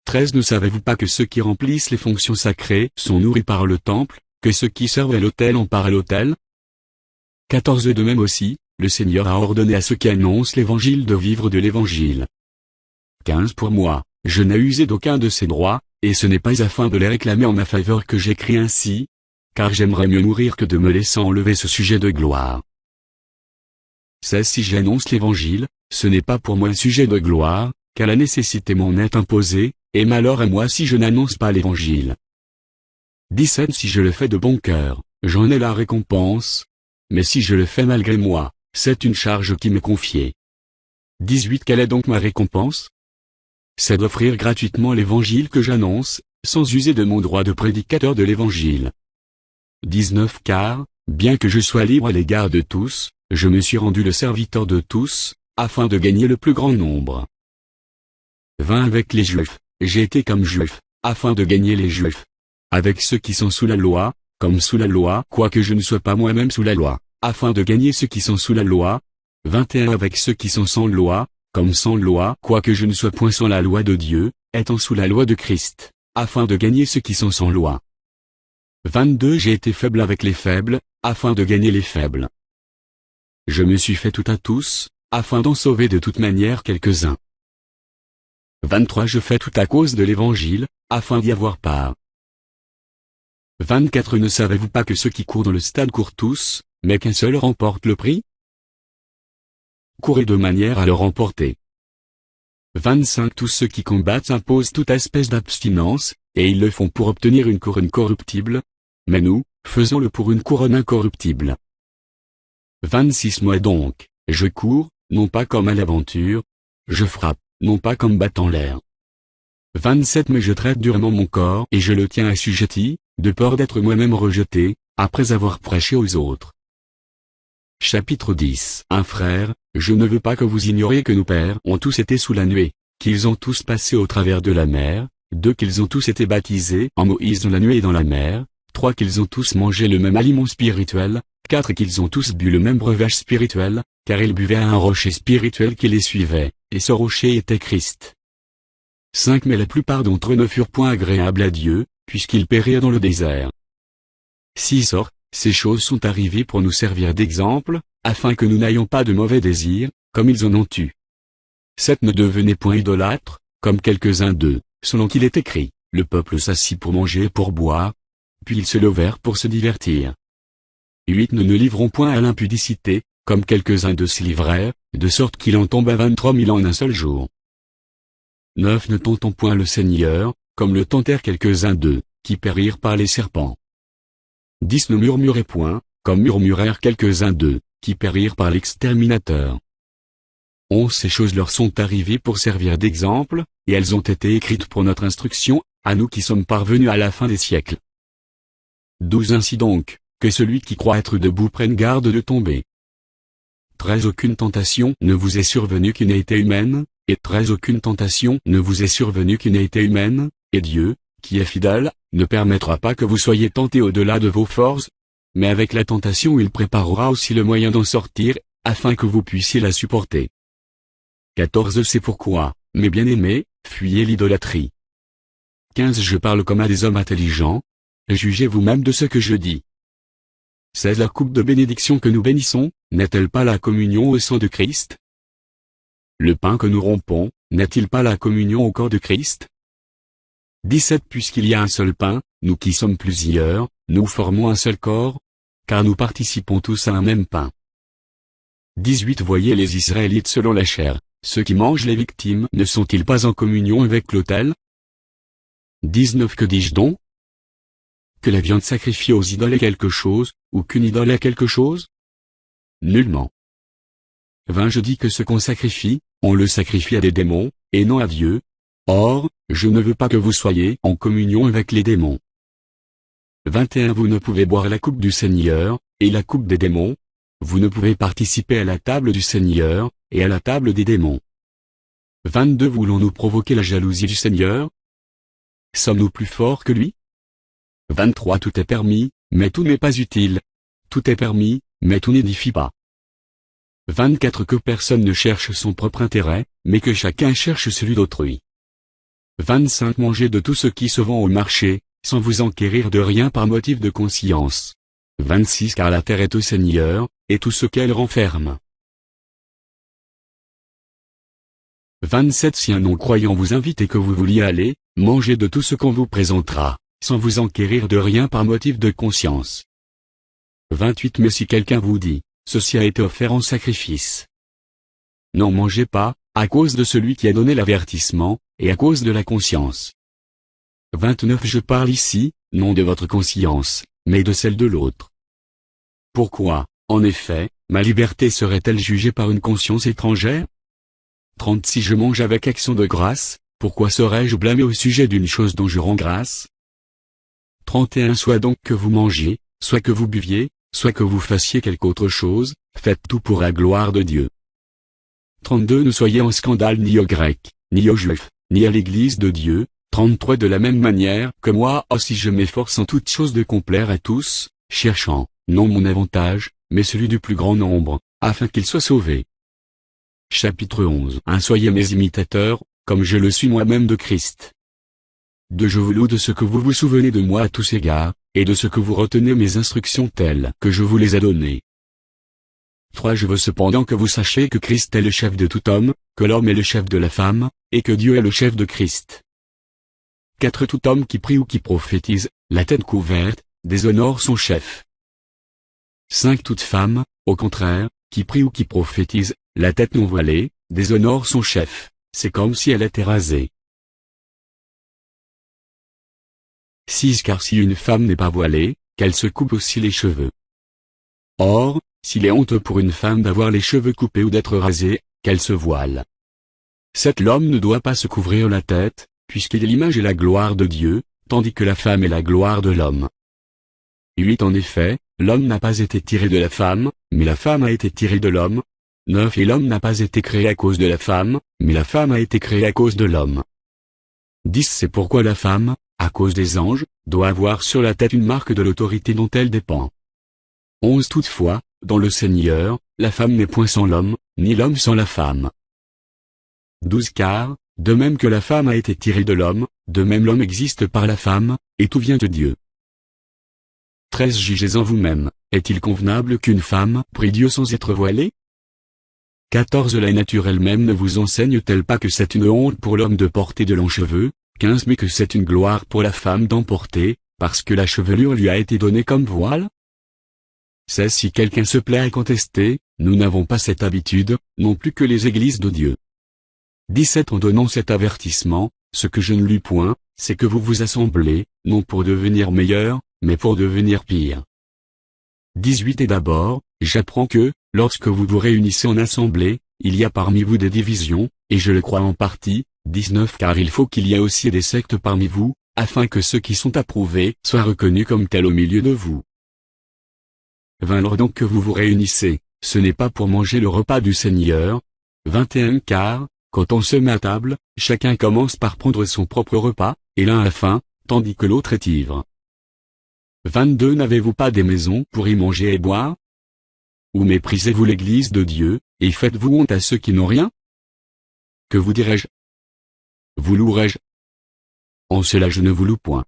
13. Ne savez-vous pas que ceux qui remplissent les fonctions sacrées sont nourris par le temple, que ceux qui servent à l'autel en partent à l'autel? 14. De même aussi, le Seigneur a ordonné à ceux qui annoncent l'évangile de vivre de l'évangile. 15. Pour moi, je n'ai usé d'aucun de ces droits, et ce n'est pas afin de les réclamer en ma faveur que j'écris ainsi, car j'aimerais mieux mourir que de me laisser enlever ce sujet de gloire. 16. Si j'annonce l'évangile, ce n'est pas pour moi un sujet de gloire, car la nécessité m'en est imposée, et malheur à moi si je n'annonce pas l'évangile. 17. Si je le fais de bon cœur, j'en ai la récompense, mais si je le fais malgré moi, c'est une charge qui m'est confiée. 18. Quelle est donc ma récompense? C'est d'offrir gratuitement l'évangile que j'annonce, sans user de mon droit de prédicateur de l'évangile. 19. Car, bien que je sois libre à l'égard de tous, je me suis rendu le serviteur de tous, afin de gagner le plus grand nombre. 20. Avec les Juifs, j'ai été comme Juif, afin de gagner les Juifs. Avec ceux qui sont sous la loi, comme sous la loi, quoique je ne sois pas moi-même sous la loi, afin de gagner ceux qui sont sous la loi. 21. Avec ceux qui sont sans loi, comme sans loi, quoique je ne sois point sans la loi de Dieu, étant sous la loi de Christ, afin de gagner ceux qui sont sans loi. 22. J'ai été faible avec les faibles, afin de gagner les faibles. Je me suis fait tout à tous, afin d'en sauver de toute manière quelques-uns. 23. Je fais tout à cause de l'évangile, afin d'y avoir part. 24. Ne savez-vous pas que ceux qui courent dans le stade courent tous, mais qu'un seul remporte le prix? Courez de manière à le remporter. 25. Tous ceux qui combattent imposent toute espèce d'abstinence, et ils le font pour obtenir une couronne corruptible, mais nous, faisons-le pour une couronne incorruptible. 26. Moi donc, je cours, non pas comme à l'aventure, je frappe, non pas comme battant l'air. 27. Mais je traite durement mon corps et je le tiens assujetti, de peur d'être moi-même rejeté, après avoir prêché aux autres. Chapitre 10. Un frère, je ne veux pas que vous ignoriez que nos pères ont tous été sous la nuée, qu'ils ont tous passé au travers de la mer, 2 qu'ils ont tous été baptisés en Moïse dans la nuée et dans la mer, 3 qu'ils ont tous mangé le même aliment spirituel, 4 qu'ils ont tous bu le même breuvage spirituel, car ils buvaient à un rocher spirituel qui les suivait, et ce rocher était Christ. 5 Mais la plupart d'entre eux ne furent point agréables à Dieu, puisqu'ils périrent dans le désert. 6 Or, ces choses sont arrivées pour nous servir d'exemple, afin que nous n'ayons pas de mauvais désirs, comme ils en ont eu. 7 Ne devenez point idolâtres, comme quelques-uns d'eux, selon qu'il est écrit, le peuple s'assit pour manger et pour boire, puis ils se levèrent pour se divertir. 8 Ne livrons point à l'impudicité, comme quelques-uns d'eux s'y livrèrent, de sorte qu'il en tomba 23 000 en un seul jour. 9 Ne tentons point le Seigneur, comme le tentèrent quelques-uns d'eux, qui périrent par les serpents. 10 Ne murmurez point, comme murmurèrent quelques-uns d'eux, qui périrent par l'exterminateur. 11 Ces choses leur sont arrivées pour servir d'exemple, et elles ont été écrites pour notre instruction, à nous qui sommes parvenus à la fin des siècles. 12 Ainsi donc, que celui qui croit être debout prenne garde de tomber. 13 Aucune tentation ne vous est survenue qui n'ait été humaine, et 13 Aucune tentation ne vous est survenue qui n'ait été humaine, et Dieu, qui est fidèle, ne permettra pas que vous soyez tentés au-delà de vos forces, mais avec la tentation il préparera aussi le moyen d'en sortir, afin que vous puissiez la supporter. 14 C'est pourquoi, mes bien-aimés, fuyez l'idolâtrie. 15 Je parle comme à des hommes intelligents, jugez vous-même de ce que je dis. 16 La coupe de bénédiction que nous bénissons, n'est-elle pas la communion au sang de Christ? Le pain que nous rompons, n'est-il pas la communion au corps de Christ? 17 Puisqu'il y a un seul pain, nous qui sommes plusieurs, nous formons un seul corps, car nous participons tous à un même pain. 18 Voyez les Israélites selon la chair, ceux qui mangent les victimes ne sont-ils pas en communion avec l'autel? 19 Que dis-je donc? Que la viande sacrifiée aux idoles est quelque chose, ou qu'une idole est quelque chose? Nullement. 20 Je dis que ce qu'on sacrifie, on le sacrifie à des démons, et non à Dieu. Or, je ne veux pas que vous soyez en communion avec les démons. 21 Vous ne pouvez boire la coupe du Seigneur, et la coupe des démons. Vous ne pouvez participer à la table du Seigneur, et à la table des démons. 22 Voulons-nous provoquer la jalousie du Seigneur? Sommes-nous plus forts que lui? 23 Tout est permis, mais tout n'est pas utile. Tout est permis, mais tout n'édifie pas. 24 Que personne ne cherche son propre intérêt, mais que chacun cherche celui d'autrui. 25 Mangez de tout ce qui se vend au marché, sans vous enquérir de rien par motif de conscience. 26 Car la terre est au Seigneur, et tout ce qu'elle renferme. 27 Si un non-croyant vous invite et que vous vouliez aller, mangez de tout ce qu'on vous présentera, sans vous enquérir de rien par motif de conscience. 28 Mais si quelqu'un vous dit, ceci a été offert en sacrifice. N'en mangez pas, à cause de celui qui a donné l'avertissement, et à cause de la conscience. 29 Je parle ici, non de votre conscience, mais de celle de l'autre. Pourquoi, en effet, ma liberté serait-elle jugée par une conscience étrangère? 30 Si je mange avec action de grâce, pourquoi serais-je blâmé au sujet d'une chose dont je rends grâce? 31 Soit donc que vous mangiez, soit que vous buviez, soit que vous fassiez quelque autre chose, faites tout pour la gloire de Dieu. 32 Ne soyez en scandale ni aux Grecs, ni aux Juifs, ni à l'Église de Dieu. 33 De la même manière que moi aussi je m'efforce en toutes choses de complaire à tous, cherchant, non mon avantage, mais celui du plus grand nombre, afin qu'ils soient sauvés. Chapitre 11 Soyez mes imitateurs, comme je le suis moi-même de Christ. 2 Je vous loue de ce que vous vous souvenez de moi à tous égards, et de ce que vous retenez mes instructions telles que je vous les ai données. 3 Je veux cependant que vous sachiez que Christ est le chef de tout homme, que l'homme est le chef de la femme, et que Dieu est le chef de Christ. 4 Tout homme qui prie ou qui prophétise, la tête couverte, déshonore son chef. 5 Toute femme, au contraire, qui prie ou qui prophétise, la tête non voilée, déshonore son chef, c'est comme si elle était rasée. 6 Car si une femme n'est pas voilée, qu'elle se coupe aussi les cheveux. Or, s'il est honteux pour une femme d'avoir les cheveux coupés ou d'être rasée, qu'elle se voile. 7 L'homme ne doit pas se couvrir la tête, puisqu'il est l'image et la gloire de Dieu, tandis que la femme est la gloire de l'homme. 8 En effet, l'homme n'a pas été tiré de la femme, mais la femme a été tirée de l'homme. 9 Et l'homme n'a pas été créé à cause de la femme, mais la femme a été créée à cause de l'homme. 10 C'est pourquoi la femme, à cause des anges, doit avoir sur la tête une marque de l'autorité dont elle dépend. 11 Toutefois, dans le Seigneur, la femme n'est point sans l'homme, ni l'homme sans la femme. 12 Car, de même que la femme a été tirée de l'homme, de même l'homme existe par la femme, et tout vient de Dieu. 13 Jugez en vous-même, est-il convenable qu'une femme prie Dieu sans être voilée? 14 La nature elle-même ne vous enseigne-t-elle pas que c'est une honte pour l'homme de porter de longs cheveux? 15 Mais que c'est une gloire pour la femme d'en porter, parce que la chevelure lui a été donnée comme voile? 16 Si quelqu'un se plaît à contester, nous n'avons pas cette habitude, non plus que les églises de Dieu. 17 En donnant cet avertissement, ce que je ne lus point, c'est que vous vous assemblez, non pour devenir meilleur, mais pour devenir pire. 18 Et d'abord, j'apprends que, lorsque vous vous réunissez en assemblée, il y a parmi vous des divisions, et je le crois en partie. 19 Car il faut qu'il y ait aussi des sectes parmi vous, afin que ceux qui sont approuvés soient reconnus comme tels au milieu de vous. 20 Lors donc que vous vous réunissez, ce n'est pas pour manger le repas du Seigneur. 21 Car, quand on se met à table, chacun commence par prendre son propre repas, et l'un a faim, tandis que l'autre est ivre. 22 N'avez-vous pas des maisons pour y manger et boire? Ou méprisez-vous l'église de Dieu, et faites-vous honte à ceux qui n'ont rien? Que vous dirai-je? Vous louerai-je? En cela je ne vous loue point.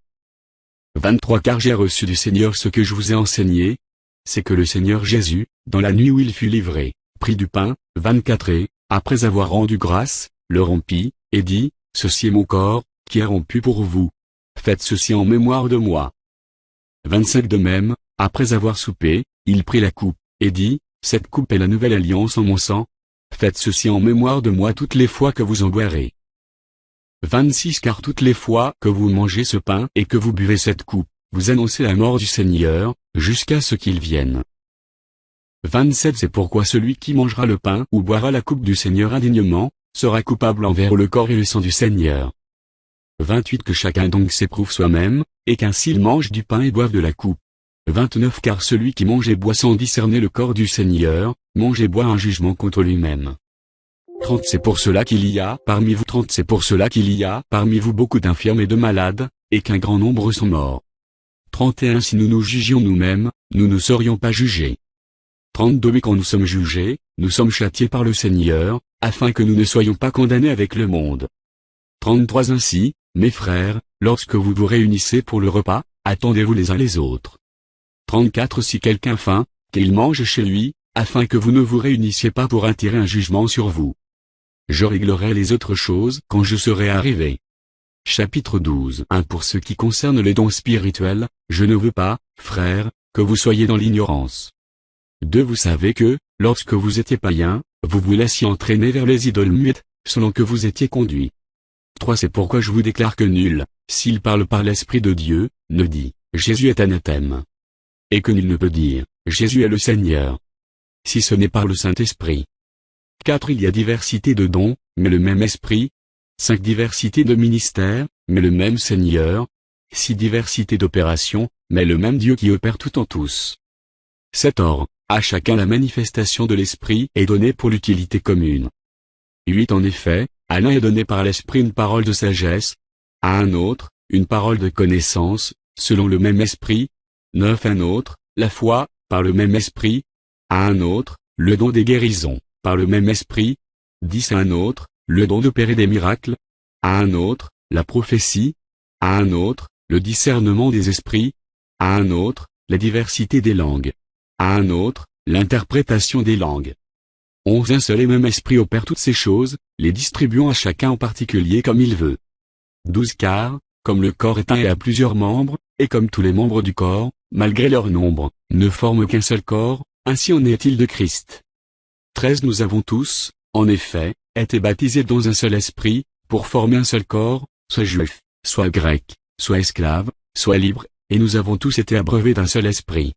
23 Car j'ai reçu du Seigneur ce que je vous ai enseigné, c'est que le Seigneur Jésus, dans la nuit où il fut livré, prit du pain. 24 Et, après avoir rendu grâce, le rompit, et dit, Ceci est mon corps, qui est rompu pour vous. Faites ceci en mémoire de moi. 25 De même, après avoir soupé, il prit la coupe, et dit, Cette coupe est la nouvelle alliance en mon sang. Faites ceci en mémoire de moi toutes les fois que vous en boirez. 26 Car toutes les fois que vous mangez ce pain et que vous buvez cette coupe, vous annoncez la mort du Seigneur, jusqu'à ce qu'il vienne. 27 C'est pourquoi celui qui mangera le pain ou boira la coupe du Seigneur indignement, sera coupable envers le corps et le sang du Seigneur. 28 Que chacun donc s'éprouve soi-même, et qu'ainsi il mange du pain et boive de la coupe. 29 Car celui qui mange et boit sans discerner le corps du Seigneur, mange et boit un jugement contre lui-même. 30 C'est pour cela qu'il y a parmi vous 30 C'est pour cela qu'il y a parmi vous beaucoup d'infirmes et de malades, et qu'un grand nombre sont morts. 31 Si nous nous jugions nous-mêmes, nous ne serions pas jugés. 32 Mais quand nous sommes jugés, nous sommes châtiés par le Seigneur, afin que nous ne soyons pas condamnés avec le monde. 33 Ainsi, mes frères, lorsque vous vous réunissez pour le repas, attendez-vous les uns les autres. 34 Si quelqu'un faim, qu'il mange chez lui, afin que vous ne vous réunissiez pas pour attirer un jugement sur vous. Je réglerai les autres choses quand je serai arrivé. Chapitre 12 Pour ce qui concerne les dons spirituels, je ne veux pas, frères, que vous soyez dans l'ignorance. 2 Vous savez que, lorsque vous étiez païens, vous vous laissiez entraîner vers les idoles muettes, selon que vous étiez conduits. 3 C'est pourquoi je vous déclare que nul, s'il parle par l'Esprit de Dieu, ne dit « Jésus est anathème ». Et que nul ne peut dire « Jésus est le Seigneur », si ce n'est par le Saint-Esprit. 4 Il y a diversité de dons, mais le même Esprit. 5 Diversité de ministères, mais le même Seigneur. 6 Diversité d'opérations, mais le même Dieu qui opère tout en tous. 7 Or, à chacun la manifestation de l'Esprit est donnée pour l'utilité commune. 8 En effet, à l'un est donné par l'Esprit une parole de sagesse, à un autre, une parole de connaissance, selon le même Esprit. 9 Un autre, la foi, par le même Esprit. À un autre, le don des guérisons, par le même Esprit. 10 À un autre, le don d'opérer des miracles. À un autre, la prophétie. À un autre, le discernement des esprits. À un autre, la diversité des langues. À un autre, l'interprétation des langues. 11 Un seul et même Esprit opère toutes ces choses, les distribuant à chacun en particulier comme il veut. 12 Car, comme le corps est un et a plusieurs membres, et comme tous les membres du corps, malgré leur nombre, ne forment qu'un seul corps, ainsi en est-il de Christ. 13 Nous avons tous, en effet, été baptisés dans un seul esprit, pour former un seul corps, soit juif, soit grec, soit esclave, soit libre, et nous avons tous été abreuvés d'un seul esprit.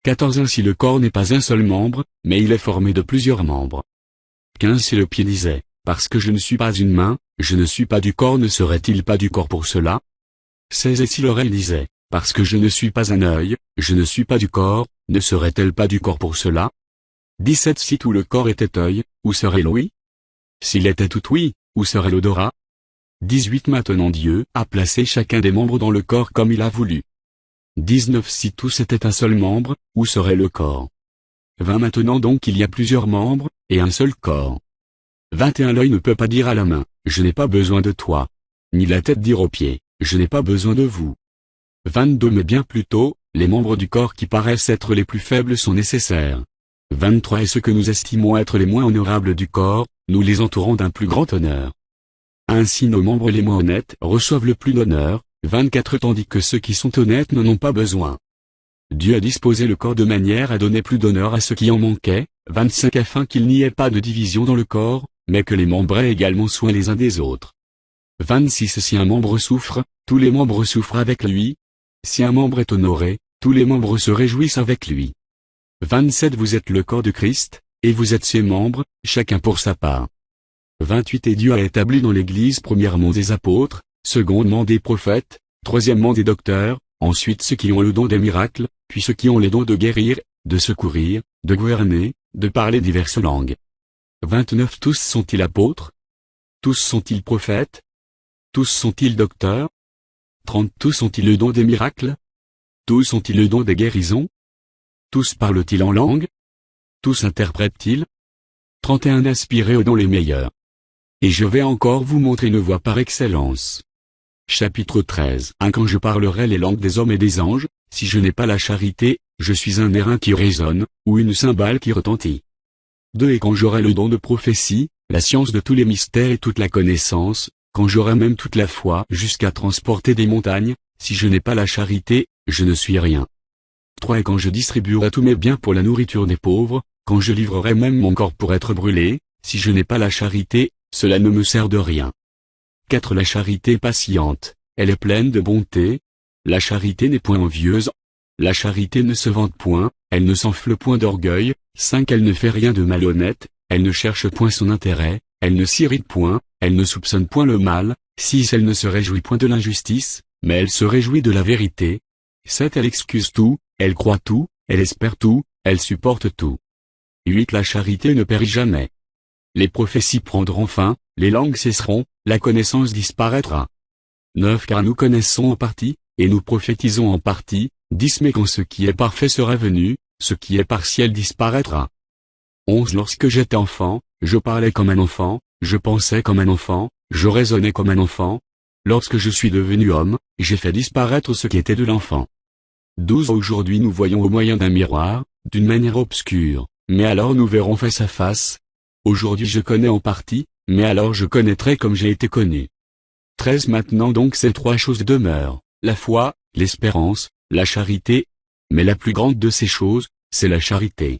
14 Ainsi le corps n'est pas un seul membre, mais il est formé de plusieurs membres. 15 Si le pied disait, parce que je ne suis pas une main, je ne suis pas du corps, ne serait-il pas du corps pour cela? 16 Et si l'oreille disait, parce que je ne suis pas un œil, je ne suis pas du corps, ne serait-elle pas du corps pour cela? 17 Si tout le corps était œil, où serait l'ouïe? S'il était tout ouïe, où serait l'odorat? 18 Maintenant Dieu a placé chacun des membres dans le corps comme il a voulu. 19 Si tous étaient un seul membre, où serait le corps? 20 Maintenant donc il y a plusieurs membres, et un seul corps. 21 L'œil ne peut pas dire à la main, je n'ai pas besoin de toi. Ni la tête dire aux pieds, je n'ai pas besoin de vous. 22 Mais bien plutôt, les membres du corps qui paraissent être les plus faibles sont nécessaires. 23 Et ceux que nous estimons être les moins honorables du corps, nous les entourons d'un plus grand honneur. Ainsi nos membres les moins honnêtes reçoivent le plus d'honneur, 24 Tandis que ceux qui sont honnêtes n'en ont pas besoin. Dieu a disposé le corps de manière à donner plus d'honneur à ceux qui en manquaient, 25 Afin qu'il n'y ait pas de division dans le corps, mais que les membres aient également soin les uns des autres. 26 Si un membre souffre, tous les membres souffrent avec lui. Si un membre est honoré, tous les membres se réjouissent avec lui. 27 Vous êtes le corps de Christ, et vous êtes ses membres, chacun pour sa part. 28 Et Dieu a établi dans l'Église premièrement des apôtres, secondement des prophètes, troisièmement des docteurs, ensuite ceux qui ont le don des miracles, puis ceux qui ont les dons de guérir, de secourir, de gouverner, de parler diverses langues. 29 Tous sont-ils apôtres? Tous sont-ils prophètes? Tous sont-ils docteurs? 30 Tous ont-ils le don des miracles? Tous ont-ils le don des guérisons? Tous parlent-ils en langue? Tous interprètent-ils? 31 Aspirez aux dons les meilleurs. Et je vais encore vous montrer une voie par excellence. Chapitre 13 Quand je parlerai les langues des hommes et des anges, si je n'ai pas la charité, je suis un airain qui résonne, ou une cymbale qui retentit. 2 Et quand j'aurai le don de prophétie, la science de tous les mystères et toute la connaissance, quand j'aurai même toute la foi jusqu'à transporter des montagnes, si je n'ai pas la charité, je ne suis rien. 3 Et quand je distribuerai tous mes biens pour la nourriture des pauvres, quand je livrerai même mon corps pour être brûlé, si je n'ai pas la charité, cela ne me sert de rien. 4 La charité est patiente, elle est pleine de bonté. La charité n'est point envieuse. La charité ne se vante point, elle ne s'enfle point d'orgueil. 5 Elle ne fait rien de malhonnête, elle ne cherche point son intérêt, elle ne s'irrite point, elle ne soupçonne point le mal. 6 Elle ne se réjouit point de l'injustice, mais elle se réjouit de la vérité. 7 Elle excuse tout, elle croit tout, elle espère tout, elle supporte tout. 8 La charité ne périt jamais. Les prophéties prendront fin, les langues cesseront, la connaissance disparaîtra. 9 Car nous connaissons en partie, et nous prophétisons en partie. 10 Mais quand ce qui est parfait sera venu, ce qui est partiel disparaîtra. 11 Lorsque j'étais enfant, je parlais comme un enfant, je pensais comme un enfant, je raisonnais comme un enfant. Lorsque je suis devenu homme, j'ai fait disparaître ce qui était de l'enfant. 12 Aujourd'hui nous voyons au moyen d'un miroir, d'une manière obscure, mais alors nous verrons face à face. Aujourd'hui je connais en partie, mais alors je connaîtrai comme j'ai été connu. 13 Maintenant donc ces trois choses demeurent, la foi, l'espérance, la charité. Mais la plus grande de ces choses, c'est la charité.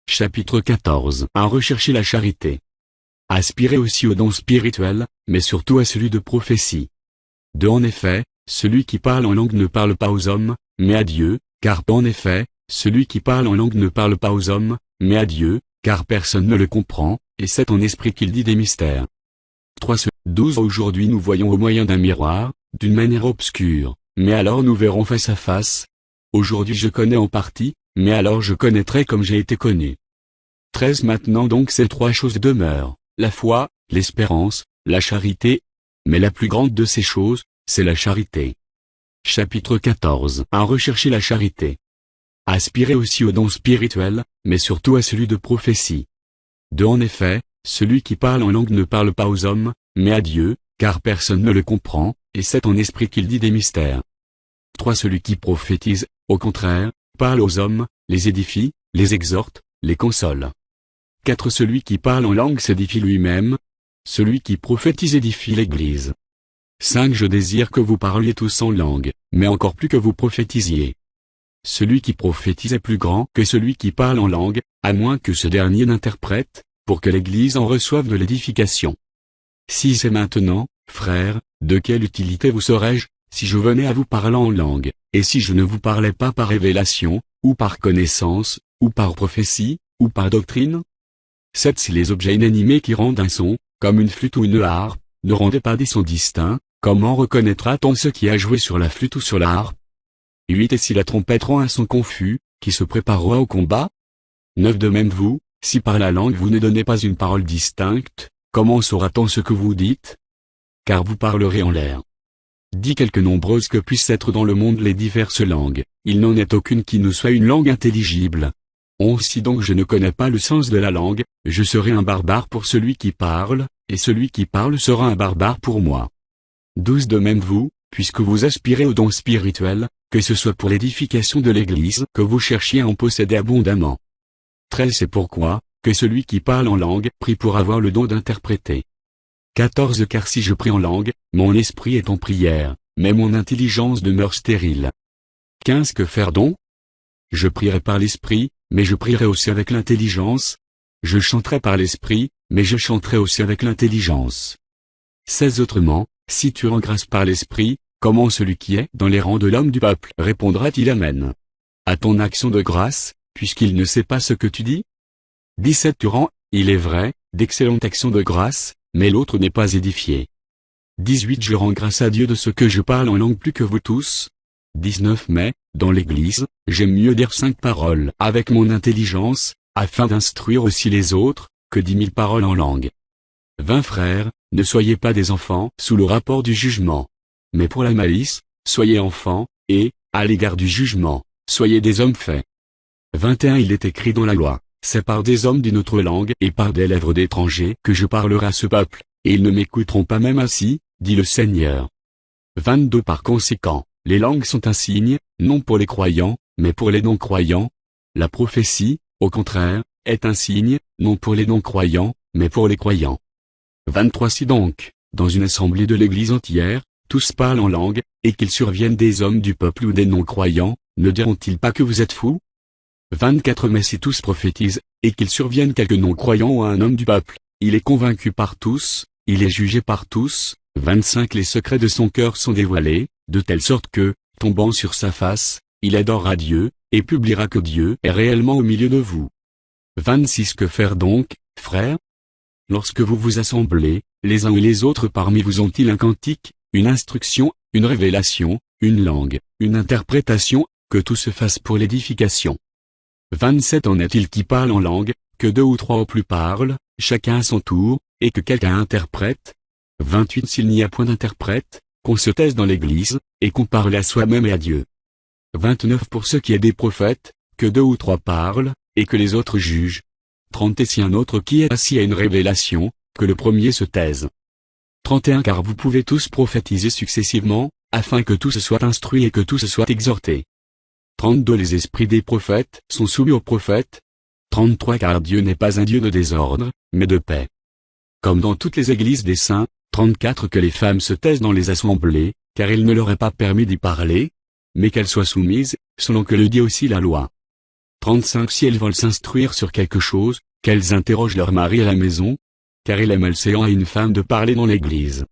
Chapitre 14 Recherchez la charité. Aspirez aussi aux dons spirituels, mais surtout à celui de prophétie. 2 En effet, celui qui parle en langue ne parle pas aux hommes, mais à Dieu, car en effet, celui qui parle en langue ne parle pas aux hommes, mais à Dieu, car personne ne le comprend, et c'est en esprit qu'il dit des mystères. 3 12 Aujourd'hui nous voyons au moyen d'un miroir, d'une manière obscure, mais alors nous verrons face à face. Aujourd'hui je connais en partie, mais alors je connaîtrai comme j'ai été connu. 13 Maintenant donc ces trois choses demeurent, la foi, l'espérance, la charité. Mais la plus grande de ces choses, c'est la charité. Chapitre 14 Recherchez la charité. Aspirez aussi aux dons spirituels, mais surtout à celui de prophétie. 2 En effet, celui qui parle en langue ne parle pas aux hommes, mais à Dieu, car personne ne le comprend, et c'est en esprit qu'il dit des mystères. 3 Celui qui prophétise, au contraire, parle aux hommes, les édifie, les exhorte, les console. 4 Celui qui parle en langue s'édifie lui-même. Celui qui prophétise édifie l'Église. 5 Je désire que vous parliez tous en langue, mais encore plus que vous prophétisiez. Celui qui prophétise est plus grand que celui qui parle en langue, à moins que ce dernier n'interprète, pour que l'Église en reçoive de l'édification. 6 Et maintenant, frères, de quelle utilité vous serais-je, si je venais à vous parler en langue, et si je ne vous parlais pas par révélation, ou par connaissance, ou par prophétie, ou par doctrine? 7 Si les objets inanimés qui rendent un son, comme une flûte ou une harpe, ne rendaient pas des sons distincts, comment reconnaîtra-t-on ce qui a joué sur la flûte ou sur la harpe? 8. Et si la trompette rend un son confus, qui se préparera au combat? 9. De même vous, si par la langue vous ne donnez pas une parole distincte, comment saura-t-on ce que vous dites? Car vous parlerez en l'air. 10. Quelque nombreuses que puissent être dans le monde les diverses langues, il n'en est aucune qui nous soit une langue intelligible. 11. Si donc je ne connais pas le sens de la langue, je serai un barbare pour celui qui parle, et celui qui parle sera un barbare pour moi. 12. De même vous, puisque vous aspirez aux dons spirituels, que ce soit pour l'édification de l'Église que vous cherchiez à en posséder abondamment. 13. C'est pourquoi, que celui qui parle en langue prie pour avoir le don d'interpréter. 14. Car si je prie en langue, mon esprit est en prière, mais mon intelligence demeure stérile. 15. Que faire donc? Je prierai par l'esprit, mais je prierai aussi avec l'intelligence. Je chanterai par l'esprit, mais je chanterai aussi avec l'intelligence. 16. Autrement, si tu rends grâce par l'esprit, comment celui qui est dans les rangs de l'homme du peuple répondra-t-il Amen à ton action de grâce, puisqu'il ne sait pas ce que tu dis? 17. Tu rends, il est vrai, d'excellentes actions de grâce, mais l'autre n'est pas édifié. 18. Je rends grâce à Dieu de ce que je parle en langue plus que vous tous. 19. Mais, dans l'Église, j'aime mieux dire 5 paroles avec mon intelligence, afin d'instruire aussi les autres, que 10 000 paroles en langue. 20. Frères, ne soyez pas des enfants sous le rapport du jugement. Mais pour la malice, soyez enfants, et, à l'égard du jugement, soyez des hommes faits. 21. Il est écrit dans la loi, c'est par des hommes d'une autre langue et par des lèvres d'étrangers que je parlerai à ce peuple, et ils ne m'écouteront pas même ainsi, dit le Seigneur. 22. Par conséquent, les langues sont un signe, non pour les croyants, mais pour les non-croyants. La prophétie, au contraire, est un signe, non pour les non-croyants, mais pour les croyants. 23. Si donc, dans une assemblée de l'Église entière, tous parlent en langue, et qu'il survienne des hommes du peuple ou des non-croyants, ne diront-ils pas que vous êtes fous? 24. Mais si tous prophétisent, et qu'il survienne quelque non-croyant ou un homme du peuple, il est convaincu par tous, il est jugé par tous. 25. Les secrets de son cœur sont dévoilés, de telle sorte que, tombant sur sa face, il adorera Dieu, et publiera que Dieu est réellement au milieu de vous. 26. Que faire donc, frères? Lorsque vous vous assemblez, les uns et les autres parmi vous ont-ils un cantique, une instruction, une révélation, une langue, une interprétation, que tout se fasse pour l'édification? 27. En est-il qui parle en langue, que 2 ou 3 au plus parlent, chacun à son tour, et que quelqu'un interprète? 28. S'il n'y a point d'interprète, qu'on se taise dans l'Église, et qu'on parle à soi-même et à Dieu. 29. Pour ce qui est des prophètes, que 2 ou 3 parlent, et que les autres jugent. 30. Et si un autre qui est assis a une révélation, que le premier se taise. 31. Car vous pouvez tous prophétiser successivement, afin que tous soient instruits et que tous soient exhortés. 32. Les esprits des prophètes sont soumis aux prophètes. 33. Car Dieu n'est pas un Dieu de désordre, mais de paix. Comme dans toutes les églises des saints. 34. Que les femmes se taisent dans les assemblées, car il ne leur est pas permis d'y parler, mais qu'elles soient soumises, selon que le dit aussi la loi. 35. Si elles veulent s'instruire sur quelque chose, qu'elles interrogent leur mari à la maison, car il est malséant à une femme de parler dans l'église.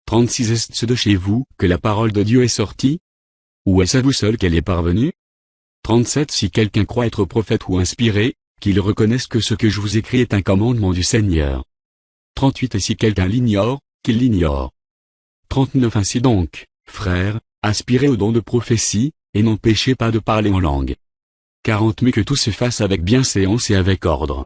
36. Est-ce de chez vous que la parole de Dieu est sortie? Ou est-ce à vous seul qu'elle est parvenue? 37. Si quelqu'un croit être prophète ou inspiré, qu'il reconnaisse que ce que je vous écris est un commandement du Seigneur. 38. Et si quelqu'un l'ignore, qu'il l'ignore. 39. Ainsi donc, frères, aspirez au don de prophétie, et n'empêchez pas de parler en langue. 40. Mais que tout se fasse avec bienséance et avec ordre.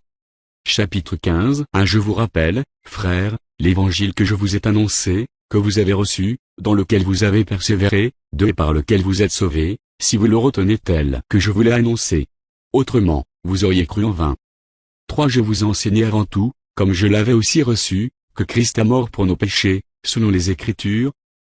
Chapitre 15. Je vous rappelle, frères, l'évangile que je vous ai annoncé, que vous avez reçu, dans lequel vous avez persévéré, et par lequel vous êtes sauvés, si vous le retenez tel que je vous l'ai annoncé. Autrement, vous auriez cru en vain. 3. Je vous ai enseigné avant tout, comme je l'avais aussi reçu, que Christ a mort pour nos péchés, selon les Écritures.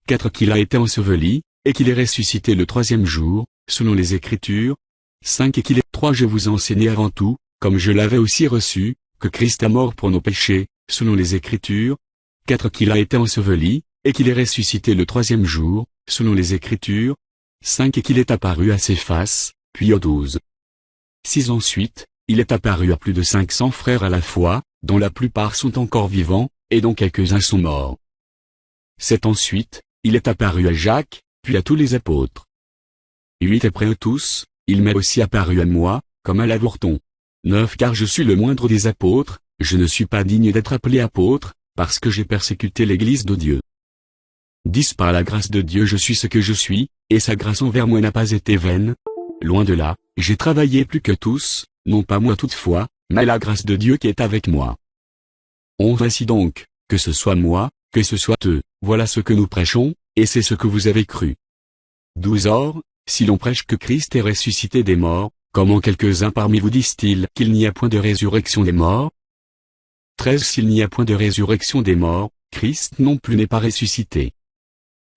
4. Qu'il a été enseveli, et qu'il est ressuscité le 3e jour, selon les Écritures. 5. Et qu'il est 3. Je vous ai enseigné avant tout, comme je l'avais aussi reçu, que Christ a mort pour nos péchés, selon les Écritures. 4. Qu'il a été enseveli, et qu'il est ressuscité le 3e jour, selon les Écritures. 5. Et qu'il est apparu à Céphas, puis aux 12. 6. Ensuite, il est apparu à plus de 500 frères à la fois, dont la plupart sont encore vivants, et dont quelques-uns sont morts. 7. Ensuite, il est apparu à Jacques, puis à tous les apôtres. 8. Après eux tous, il m'est aussi apparu à moi, comme à l'avorton. 9. Car je suis le moindre des apôtres, je ne suis pas digne d'être appelé apôtre, parce que j'ai persécuté l'Église de Dieu. 10 Par la grâce de Dieu je suis ce que je suis, et sa grâce envers moi n'a pas été vaine. Loin de là, j'ai travaillé plus que tous, non pas moi toutefois, mais la grâce de Dieu qui est avec moi. 11 Ainsi donc, que ce soit moi, que ce soit eux, voilà ce que nous prêchons, et c'est ce que vous avez cru. 12 Or, si l'on prêche que Christ est ressuscité des morts, comment quelques-uns parmi vous disent-ils qu'il n'y a point de résurrection des morts? 13 S'il n'y a point de résurrection des morts, Christ non plus n'est pas ressuscité.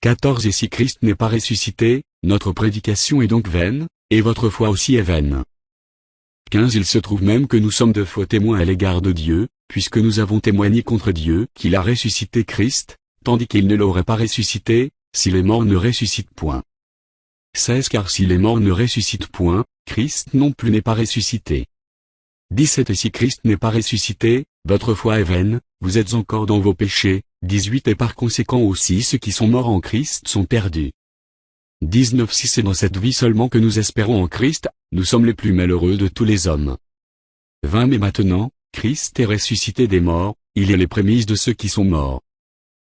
14 Et si Christ n'est pas ressuscité, notre prédication est donc vaine, et votre foi aussi est vaine. 15 Il se trouve même que nous sommes de faux témoins à l'égard de Dieu, puisque nous avons témoigné contre Dieu qu'il a ressuscité Christ, tandis qu'il ne l'aurait pas ressuscité, si les morts ne ressuscitent point. 16 Car si les morts ne ressuscitent point, Christ non plus n'est pas ressuscité. 17 Et si Christ n'est pas ressuscité, votre foi est vaine, vous êtes encore dans vos péchés. 18 Et par conséquent aussi ceux qui sont morts en Christ sont perdus. 19 Si c'est dans cette vie seulement que nous espérons en Christ, nous sommes les plus malheureux de tous les hommes. 20 Mais maintenant, Christ est ressuscité des morts, il est les prémices de ceux qui sont morts.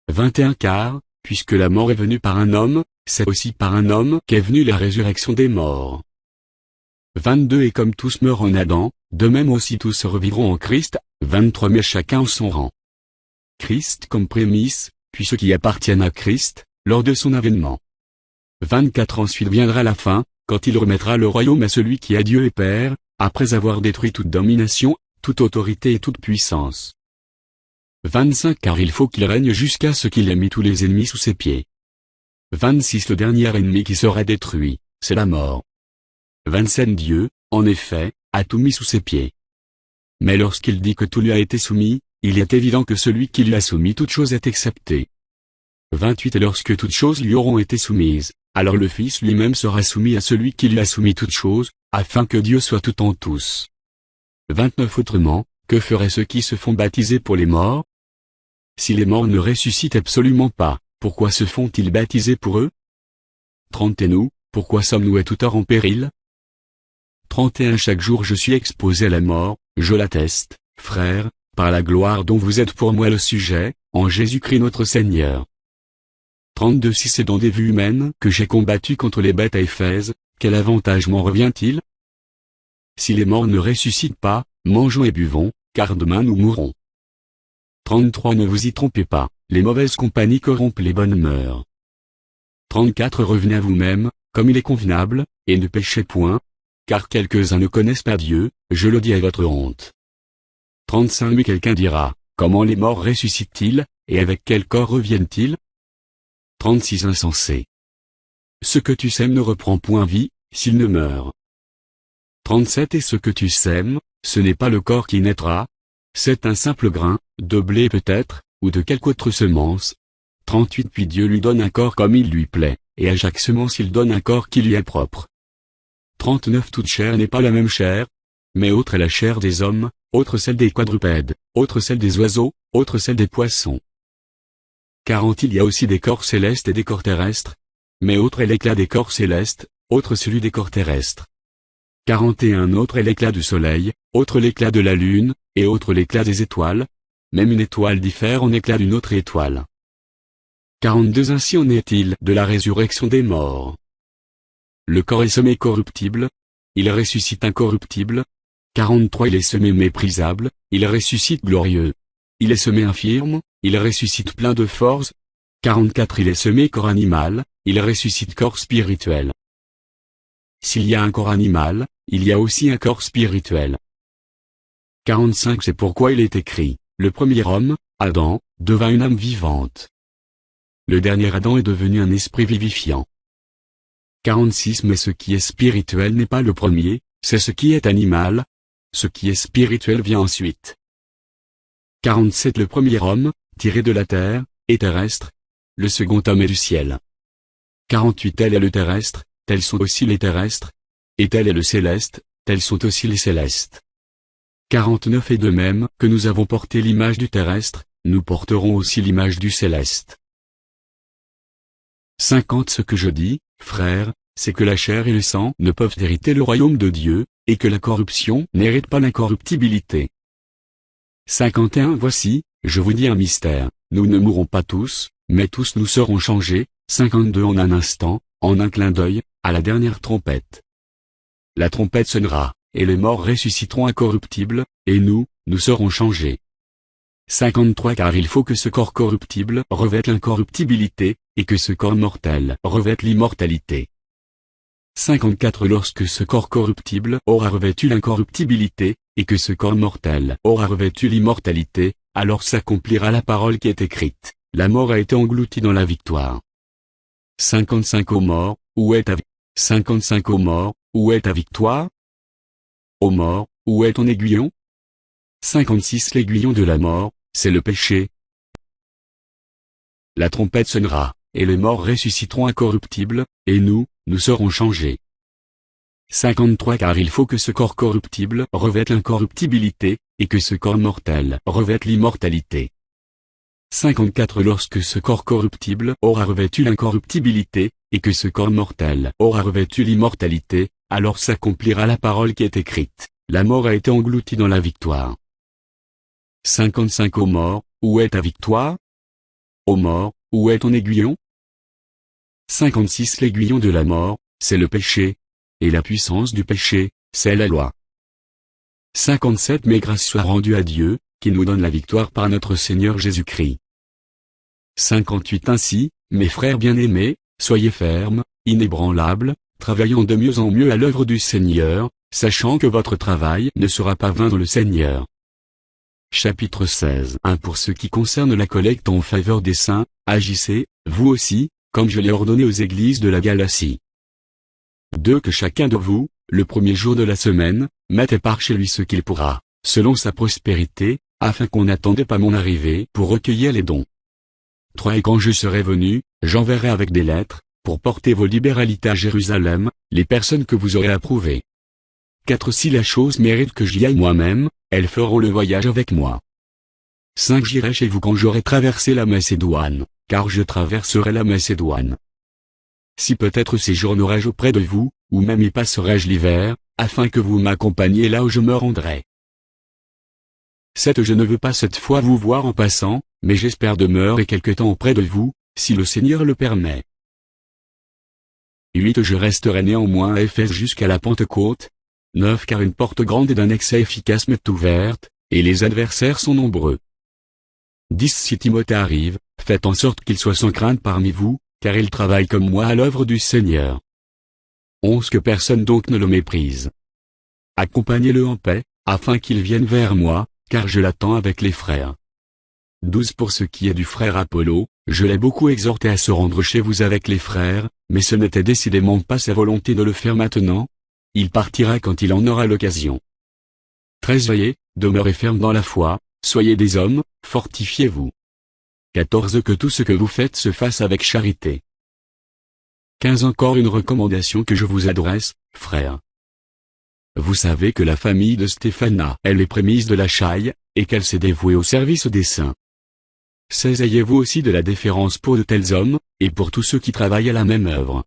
21 Car, puisque la mort est venue par un homme, c'est aussi par un homme qu'est venue la résurrection des morts. 22 Et comme tous meurent en Adam, de même aussi tous revivront en Christ. 23 Mais chacun en son rang. Christ comme prémisse, puis ceux qui appartiennent à Christ, lors de son avènement. 24 Ensuite viendra la fin, quand il remettra le royaume à celui qui est Dieu et Père, après avoir détruit toute domination, toute autorité et toute puissance. 25 Car il faut qu'il règne jusqu'à ce qu'il ait mis tous les ennemis sous ses pieds. 26 Le dernier ennemi qui sera détruit, c'est la mort. 27 Dieu, en effet, a tout mis sous ses pieds. Mais lorsqu'il dit que tout lui a été soumis, il est évident que celui qui lui a soumis toute chose est excepté. 28 Et lorsque toutes choses lui auront été soumises, alors le Fils lui-même sera soumis à celui qui lui a soumis toutes choses, afin que Dieu soit tout en tous. 29 Autrement, que feraient ceux qui se font baptiser pour les morts? Si les morts ne ressuscitent absolument pas, pourquoi se font-ils baptiser pour eux? 30 Et nous, pourquoi sommes-nous à toute heure en péril? 31 Chaque jour je suis exposé à la mort, je l'atteste, frères, par la gloire dont vous êtes pour moi le sujet, en Jésus-Christ notre Seigneur. 32 Si c'est dans des vues humaines que j'ai combattu contre les bêtes à Éphèse, quel avantage m'en revient-il? Si les morts ne ressuscitent pas, mangeons et buvons, car demain nous mourrons. 33 Ne vous y trompez pas, les mauvaises compagnies corrompent les bonnes mœurs. 34 Revenez à vous-même, comme il est convenable, et ne péchez point, car quelques-uns ne connaissent pas Dieu, je le dis à votre honte. 35 Mais quelqu'un dira, comment les morts ressuscitent-ils, et avec quel corps reviennent-ils? 36 Insensé. Ce que tu sèmes ne reprend point vie, s'il ne meurt. 37 Et ce que tu sèmes, ce n'est pas le corps qui naîtra, c'est un simple grain, de blé peut-être, ou de quelque autre semence. 38 Puis Dieu lui donne un corps comme il lui plaît, et à chaque semence il donne un corps qui lui est propre. 39 Toute chair n'est pas la même chair, mais autre est la chair des hommes, autre celle des quadrupèdes, autre celle des oiseaux, autre celle des poissons. 40 Il y a aussi des corps célestes et des corps terrestres, mais autre est l'éclat des corps célestes, autre celui des corps terrestres. 41 Autre est l'éclat du soleil, autre l'éclat de la lune, et autre l'éclat des étoiles, même une étoile diffère en éclat d'une autre étoile. 42 Ainsi en est-il de la résurrection des morts. Le corps est semé corruptible, il ressuscite incorruptible. 43 Il est semé méprisable, il ressuscite glorieux. Il est semé infirme, il ressuscite plein de force. 44 Il est semé corps animal, il ressuscite corps spirituel. S'il y a un corps animal, il y a aussi un corps spirituel. 45 C'est pourquoi il est écrit, le premier homme, Adam, devint une âme vivante. Le dernier Adam est devenu un esprit vivifiant. 46 Mais ce qui est spirituel n'est pas le premier, c'est ce qui est animal. Ce qui est spirituel vient ensuite. 47 Le premier homme, tiré de la terre, est terrestre. Le second homme est du ciel. 48 Tel est le terrestre, tels sont aussi les terrestres. Et tel est le céleste, tels sont aussi les célestes. 49 Et de même que nous avons porté l'image du terrestre, nous porterons aussi l'image du céleste. 50 Ce que je dis, frères, c'est que la chair et le sang ne peuvent hériter le royaume de Dieu, et que la corruption n'hérite pas l'incorruptibilité. 51 Voici, je vous dis un mystère, nous ne mourrons pas tous, mais tous nous serons changés, 52 en un instant, en un clin d'œil, à la dernière trompette. La trompette sonnera, et les morts ressusciteront incorruptibles, et nous serons changés. 53 Car il faut que ce corps corruptible revête l'incorruptibilité, et que ce corps mortel revête l'immortalité. 54 Lorsque ce corps corruptible aura revêtu l'incorruptibilité, et que ce corps mortel aura revêtu l'immortalité, alors s'accomplira la parole qui est écrite, la mort a été engloutie dans la victoire. 55 Ô mort, où est ta victoire? 55 Ô mort, où est ta victoire? Ô mort, où est ton aiguillon? 56 L'aiguillon de la mort, c'est le péché. La trompette sonnera, et les morts ressusciteront incorruptibles, et nous serons changés. 53 Car il faut que ce corps corruptible revête l'incorruptibilité, et que ce corps mortel revête l'immortalité. 54 Lorsque ce corps corruptible aura revêtu l'incorruptibilité, et que ce corps mortel aura revêtu l'immortalité, alors s'accomplira la parole qui est écrite, la mort a été engloutie dans la victoire. 55 Ô mort, où est ta victoire? Ô mort, où est ton aiguillon? 56 L'aiguillon de la mort, c'est le péché, et la puissance du péché, c'est la loi. 57 Mais grâce soit rendue à Dieu, qui nous donne la victoire par notre Seigneur Jésus-Christ. 58 Ainsi, mes frères bien-aimés, soyez fermes, inébranlables, travaillant de mieux en mieux à l'œuvre du Seigneur, sachant que votre travail ne sera pas vain dans le Seigneur. Chapitre 16 1 Pour ce qui concerne la collecte en faveur des saints, agissez, vous aussi, comme je l'ai ordonné aux églises de la Galatie. 2 Que chacun de vous, le premier jour de la semaine, mette à part chez lui ce qu'il pourra, selon sa prospérité, afin qu'on n'attende pas mon arrivée pour recueillir les dons. 3 Et quand je serai venu, j'enverrai avec des lettres, pour porter vos libéralités à Jérusalem, les personnes que vous aurez approuvées. 4 Si la chose mérite que j'y aille moi-même, elles feront le voyage avec moi. 5 J'irai chez vous quand j'aurai traversé la Macédoine, car je traverserai la Macédoine. Si peut-être séjournerai-je auprès de vous, ou même y passerai-je l'hiver, afin que vous m'accompagniez là où je me rendrai. 7 Je ne veux pas cette fois vous voir en passant, mais j'espère demeurer quelque temps auprès de vous, si le Seigneur le permet. 8 Je resterai néanmoins à Éphèse jusqu'à la Pentecôte. 9 Car une porte grande et d'un accès efficace m'est ouverte, et les adversaires sont nombreux. 10 Si Timothée arrive, faites en sorte qu'il soit sans crainte parmi vous, car il travaille comme moi à l'œuvre du Seigneur. 11 Que personne donc ne le méprise. Accompagnez-le en paix, afin qu'il vienne vers moi, car je l'attends avec les frères. 12 Pour ce qui est du frère Apollo, je l'ai beaucoup exhorté à se rendre chez vous avec les frères, mais ce n'était décidément pas sa volonté de le faire maintenant. Il partira quand il en aura l'occasion. 13 Veillez, demeurez fermes dans la foi, soyez des hommes, fortifiez-vous. 14 Que tout ce que vous faites se fasse avec charité. 15 Encore une recommandation que je vous adresse, frères. Vous savez que la famille de Stéphana est les prémices de la chaille, et qu'elle s'est dévouée au service des saints. 16 Ayez-vous aussi de la déférence pour de tels hommes, et pour tous ceux qui travaillent à la même œuvre.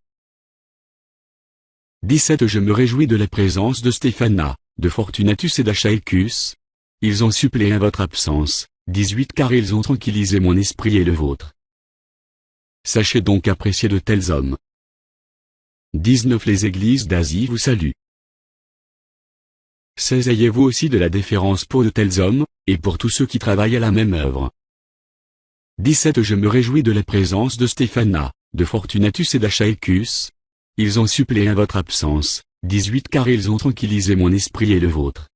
17 Je me réjouis de la présence de Stéphana, de Fortunatus et d'Achaicus. Ils ont suppléé à votre absence. 18 Car ils ont tranquillisé mon esprit et le vôtre. Sachez donc apprécier de tels hommes. 19 Les églises d'Asie vous saluent. 16 Ayez-vous aussi de la déférence pour de tels hommes, et pour tous ceux qui travaillent à la même œuvre. 17 Je me réjouis de la présence de Stéphana, de Fortunatus et d'Achaicus. Ils ont suppléé à votre absence. 18 Car ils ont tranquillisé mon esprit et le vôtre.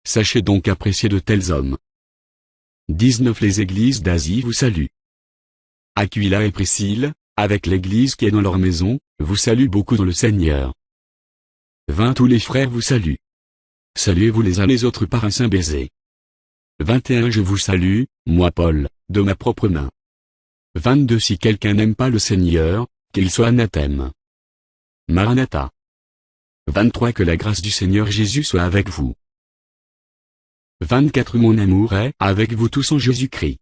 Sachez donc apprécier de tels hommes. 19 Les églises d'Asie vous saluent. Aquila et Priscille, avec l'église qui est dans leur maison, vous saluent beaucoup dans le Seigneur. 20 Tous les frères vous saluent. Saluez-vous les uns les autres par un saint baiser. 21 Je vous salue, moi Paul, de ma propre main. 22 Si quelqu'un n'aime pas le Seigneur, qu'il soit anathème. Maranatha. 23 Que la grâce du Seigneur Jésus soit avec vous. 24 Mon amour est avec vous tous en Jésus-Christ.